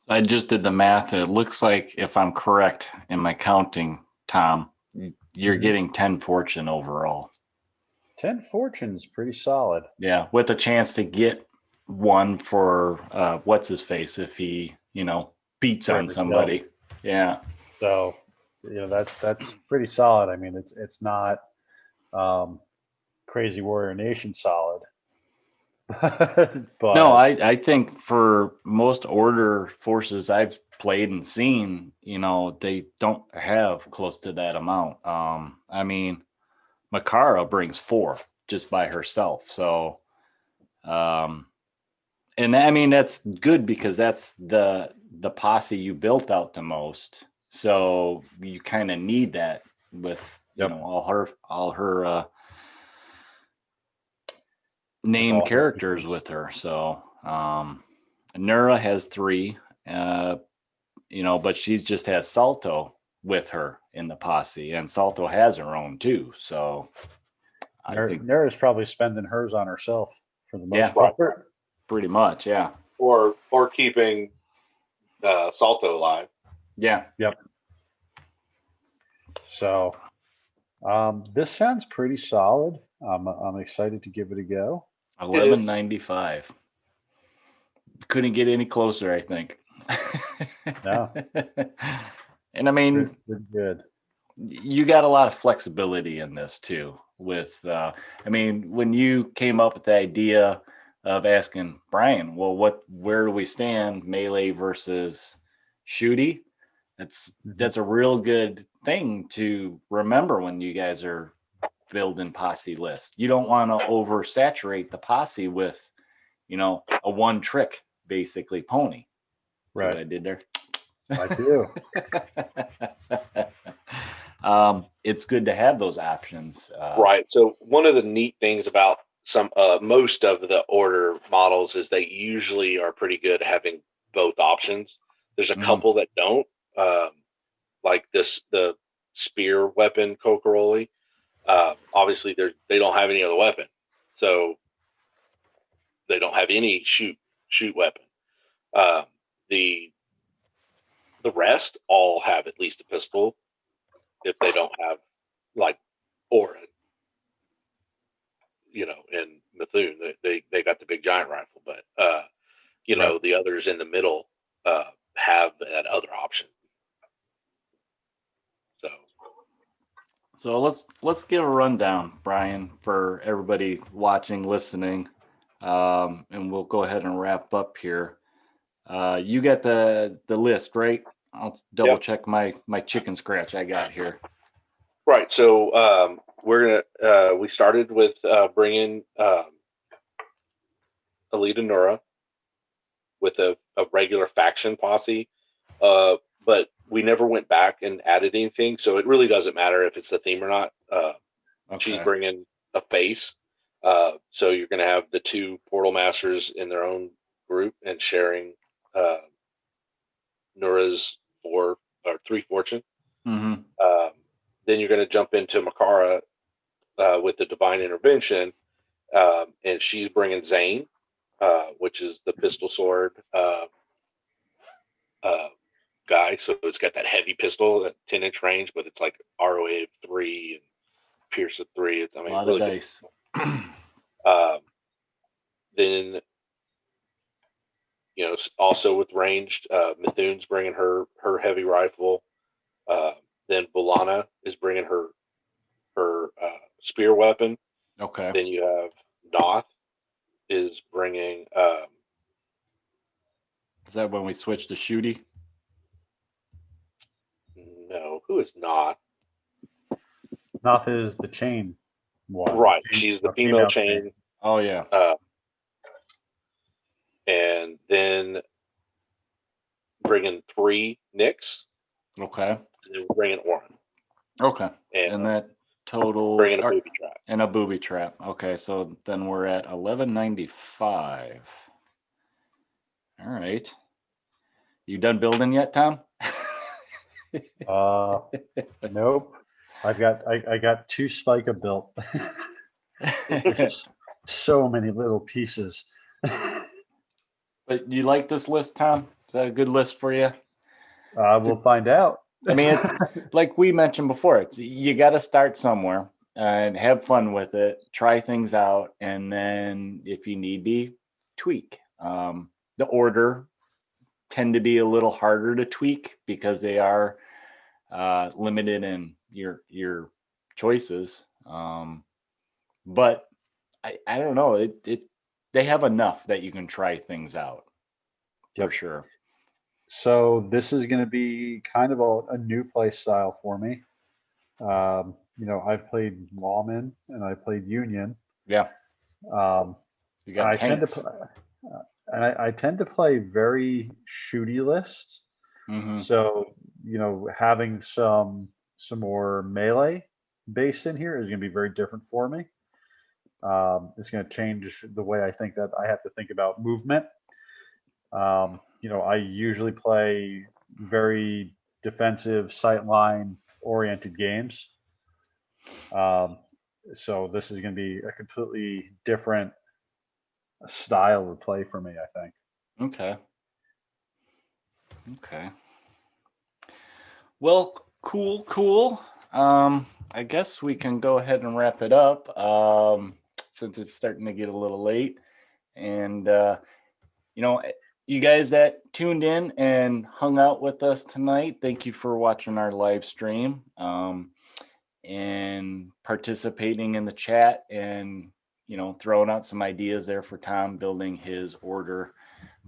I just did the math. It looks like, if I'm correct in my counting, Tom, you're getting 10 fortune overall. 10 fortune is pretty solid. Yeah, with a chance to get one for what's his face if he, beats on somebody. Yeah. So, that's pretty solid. I mean, it's not Crazy Warrior Nation solid. But No, I think for most order forces I've played and seen, they don't have close to that amount. I mean, Makara brings 4 just by herself. So, and I mean, that's good because that's the posse you built out the most. So you kind of need that with, all her named characters with her. So, Nura has 3, but she just has Salto with her in the posse, and Salto has her own too. So I think Nura's probably spending hers on herself for the most Yeah. part. pretty much, yeah. Or keeping Salto alive. Yeah. Yep. So, this sounds pretty solid. I'm excited to give it a go. 1195. Couldn't get any closer, I think. No. And I mean, Pretty good. you got a lot of flexibility in this too. With, when you came up with the idea of asking Brian, well, where do we stand, melee versus shooty? That's a real good thing to remember when you guys are building posse lists. You don't want to oversaturate the posse with, a one trick basically pony. See Right. what I did there? I do. It's good to have those options. Right. So one of the neat things about most of the order models is they usually are pretty good having both options. There's a couple that don't, like the spear weapon Kokoroli. Obviously, they don't have any other weapon, so they don't have any shoot weapon. The rest all have at least a pistol. If they don't have like Orin, and Mithun, they got the big giant rifle, but Right. the others in the middle have that other option. So let's give a rundown, Brian, for everybody watching, listening, and we'll go ahead and wrap up here. You got the list, right? I'll double check my chicken scratch I got here. Right. So we started with bringing Alita Nura with a regular faction posse, but we never went back and added anything. So it really doesn't matter if it's the theme or not. She's bringing a face. So you're going to have the 2 portal masters in their own group and sharing Nura's 4 or 3 fortune. Mm-hmm. Then you're going to jump into Makara with the divine intervention, And she's bringing Zane, which is the pistol sword guy. So it's got that heavy pistol, that 10-inch range, but it's like ROA of 3 and Pierce of 3. It's, I A mean, lot really of good. dice. Then, also with ranged, Mithune's bringing her heavy rifle. Then Bolana is bringing her spear weapon. Okay. Then you have Noth is bringing. Is that when we switch to shooty? No, who is Noth? Noth is the chain one. Right, she's the female chain. Oh yeah. And then bringing 3 Nicks. Okay. And then we're bringing Orin. Okay. And that totals bringing a booby trap. And a booby trap. Okay, so then we're at 1195. All right. You done building yet, Tom? Nope. I got 2 Spica built. So many little pieces. But you like this list, Tom? Is that a good list for you? We'll find out. I mean, like we mentioned before, you got to start somewhere and have fun with it, try things out, and then if you need be, tweak. The order tend to be a little harder to tweak because they are limited in your choices. But I don't know. They have enough that you can try things out for sure. So this is going to be kind of a new play style for me. I've played Lawman and I played Union. Yeah. You got I tend to play very shooty lists. Mm-hmm. So having some more melee based in here is going to be very different for me. It's going to change the way I think that I have to think about movement. I usually play very defensive, sightline oriented games. So this is going to be a completely different style of play for me, I think. Okay. Well, cool. I guess we can go ahead and wrap it up since it's starting to get a little late. And, you guys that tuned in and hung out with us tonight, thank you for watching our live stream and participating in the chat and, throwing out some ideas there for Tom building his order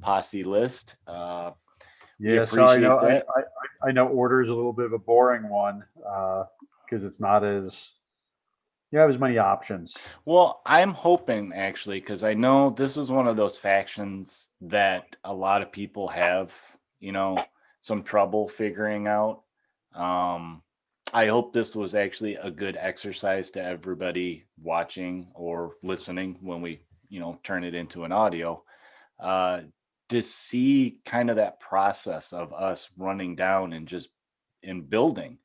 posse list. Yeah, so I know order is a little bit of a boring one because it's not as you have as many options. Well, I'm hoping actually because I know this is one of those factions that a lot of people have, some trouble figuring out. I hope this was actually a good exercise to everybody watching or listening when we, turn it into an audio. To see kind of that process of us running down and just in building.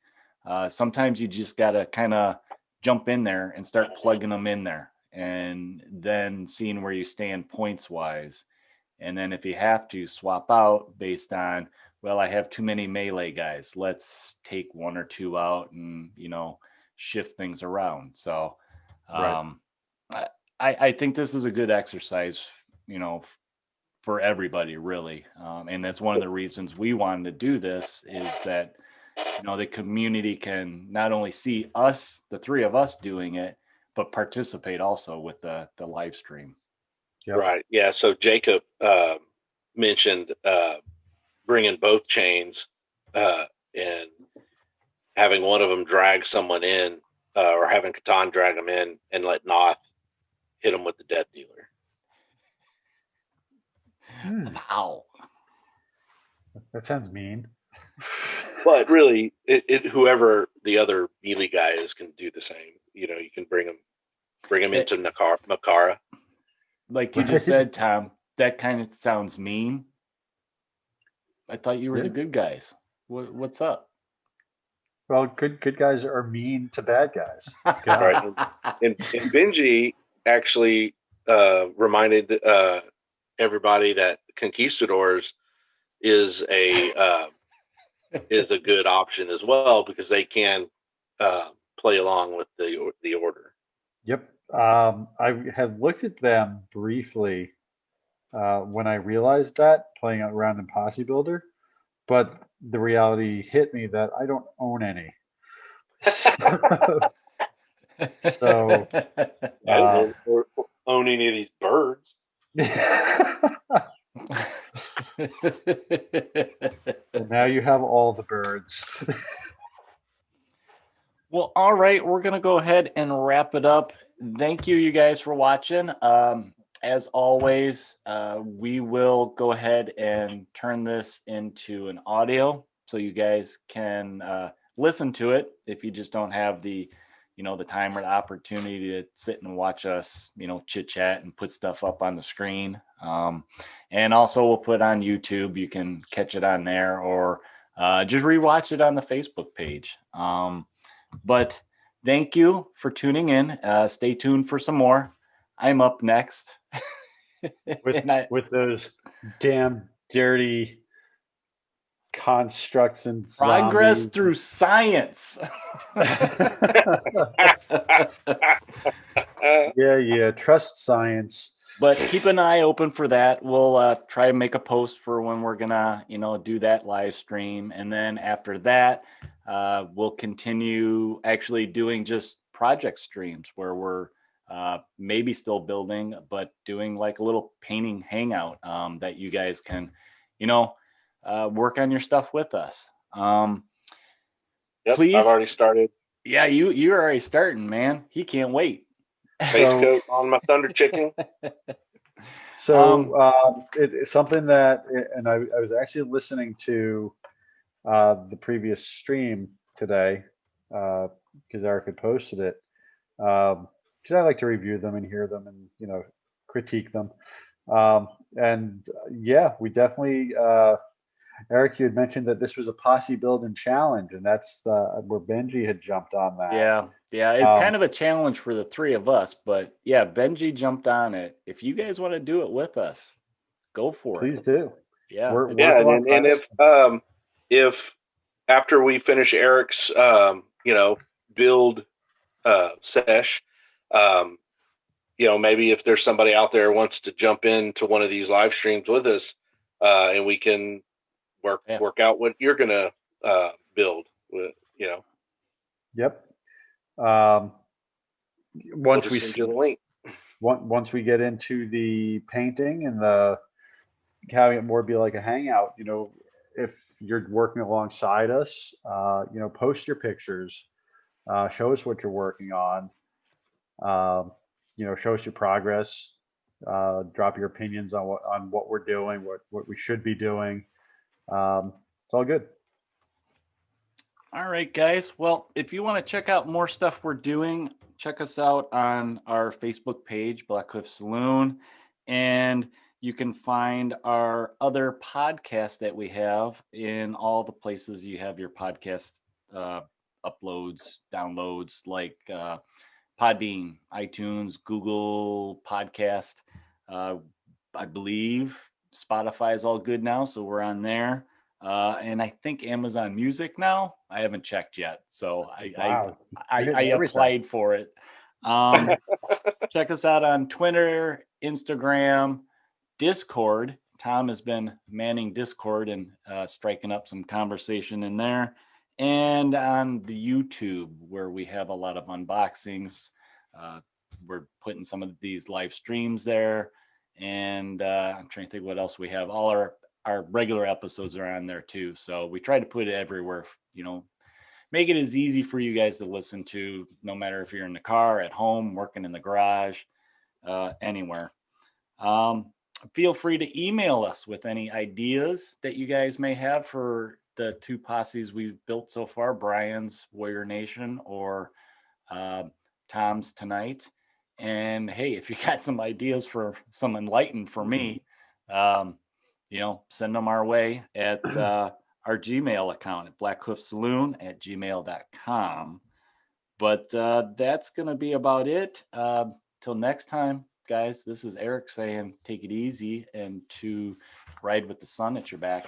Sometimes you just got to kind of jump in there and start plugging them in there and then seeing where you stand points wise. And then if you have to swap out based on, well, I have too many melee guys, let's take 1 or 2 out and, shift things around. So I think this is a good exercise, for everybody really. And that's one of the reasons we wanted to do this is that, the community can not only see us, the 3 of us doing it, but participate also with the live stream. Yep. Right. Yeah. So Jacob mentioned bringing both chains and having one of them drag someone in or having Catan drag them in and let Noth hit them with the Death Dealer. Wow. That sounds mean. But really, whoever the other melee guy is can do the same. You can bring him into Makara. Like you just said, Tom, that kind of sounds mean. I thought you were the good guys. What's up? Well, good guys are mean to bad guys. Right. And Benji actually reminded everybody that conquistadors is a good option as well, because they can play along with the order. Yep. I had looked at them briefly when I realized that playing around in Posse Builder, but the reality hit me that I don't own any. So, I don't own any of these birds. and now you have all the birds. Well, all right, we're going to go ahead and wrap it up. Thank you guys for watching. As always, we will go ahead and turn this into an audio so you guys can listen to it if you just don't have the time or the opportunity to sit and watch us, chit chat and put stuff up on the screen. And also we'll put it on YouTube. You can catch it on there, or just rewatch it on the Facebook page. But thank you for tuning in. Stay tuned for some more. I'm up next. with those damn dirty constructs and progress zombies. Through science. Yeah. Trust science. But keep an eye open for that. We'll try and make a post for when we're gonna, do that live stream, and then after that, we'll continue actually doing just project streams where we're maybe still building, but doing like a little painting hangout that you guys can, work on your stuff with us. Yep, Please. I've already started. Yeah, you're already starting, man. He can't wait. Base coat on my Thunder Chicken. So it's something that, and I was actually listening to the previous stream today because Eric had posted it. Because I like to review them and hear them and critique them. And yeah, we definitely. Eric, you had mentioned that this was a posse building challenge, and that's where Benji had jumped on that. Yeah, it's kind of a challenge for the three of us, but yeah, Benji jumped on it. If you guys want to do it with us, go for Please it. do. Yeah, and if after we finish Eric's build sesh, maybe if there's somebody out there who wants to jump into one of these live streams with us, and we can work out what you're gonna build with, Yep. Once we send you the link. Once we get into the painting and having it more be like a hangout, if you're working alongside us, post your pictures, show us what you're working on, show us your progress, drop your opinions on what we're doing, what we should be doing. It's all good. All right, guys. Well, if you want to check out more stuff we're doing, check us out on our Facebook page, Blackhoof Saloon, and you can find our other podcasts that we have in all the places you have your podcast uploads, downloads, like Podbean, iTunes, Google Podcast. I believe Spotify is all good now, so we're on there. And I think Amazon Music now. I haven't checked yet, so I applied for it. Check us out on Twitter, Instagram, Discord. Tom has been manning Discord and striking up some conversation in there, and on the YouTube where we have a lot of unboxings. We're putting some of these live streams there, and I'm trying to think what else we have. All our regular episodes are on there too. So we try to put it everywhere, make it as easy for you guys to listen to, no matter if you're in the car, at home, working in the garage, anywhere. Feel free to email us with any ideas that you guys may have for the two posses we've built so far, Brian's Warrior Nation or Tom's Tonight. And hey, if you got some ideas for some enlighten for me, send them our way at our Gmail account at blackhoofsaloon@gmail.com. But that's going to be about it. till next time, guys, this is Eric saying take it easy and to ride with the sun at your back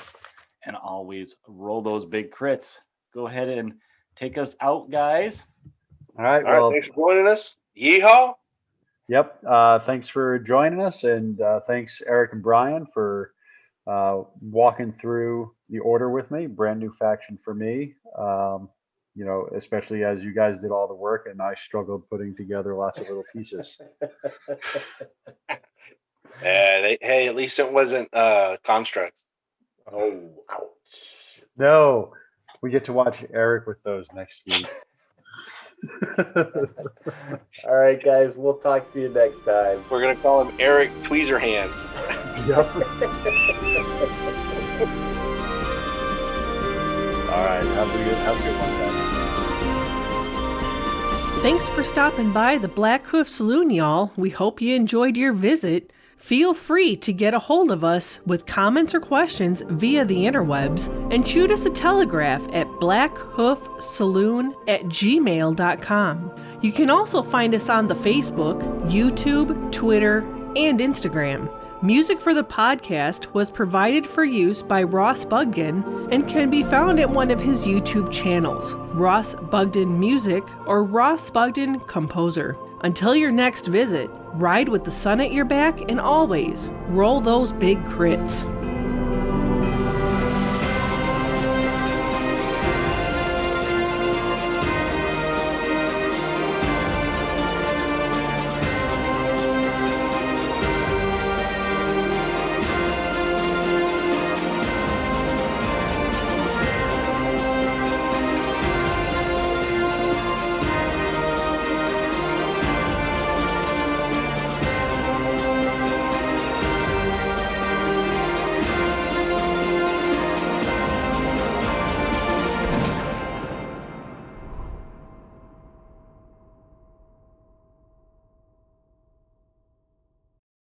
and always roll those big crits. Go ahead and take us out, guys. All right. All right. Well, Thanks for joining us. Yeehaw. yep. Thanks for joining us. And thanks, Eric and Brian, for walking through the order with me. Brand new faction for me. Especially as you guys did all the work and I struggled putting together lots of little pieces. Hey, at least it wasn't constructs. Oh, ouch. No, we get to watch Eric with those next week. All right, guys, we'll talk to you next time. We're gonna call him Eric Tweezer Hands. Yep. All right. Have a good one, guys. Thanks for stopping by the Blackhoof Saloon, y'all. We hope you enjoyed your visit. Feel free to get a hold of us with comments or questions via the interwebs and shoot us a telegraph at blackhoofsaloon@gmail.com. You can also find us on the Facebook, YouTube, Twitter, and Instagram. Music for the podcast was provided for use by Ross Bugden and can be found at one of his YouTube channels, Ross Bugden Music or Ross Bugden Composer. Until your next visit, ride with the sun at your back and always roll those big crits.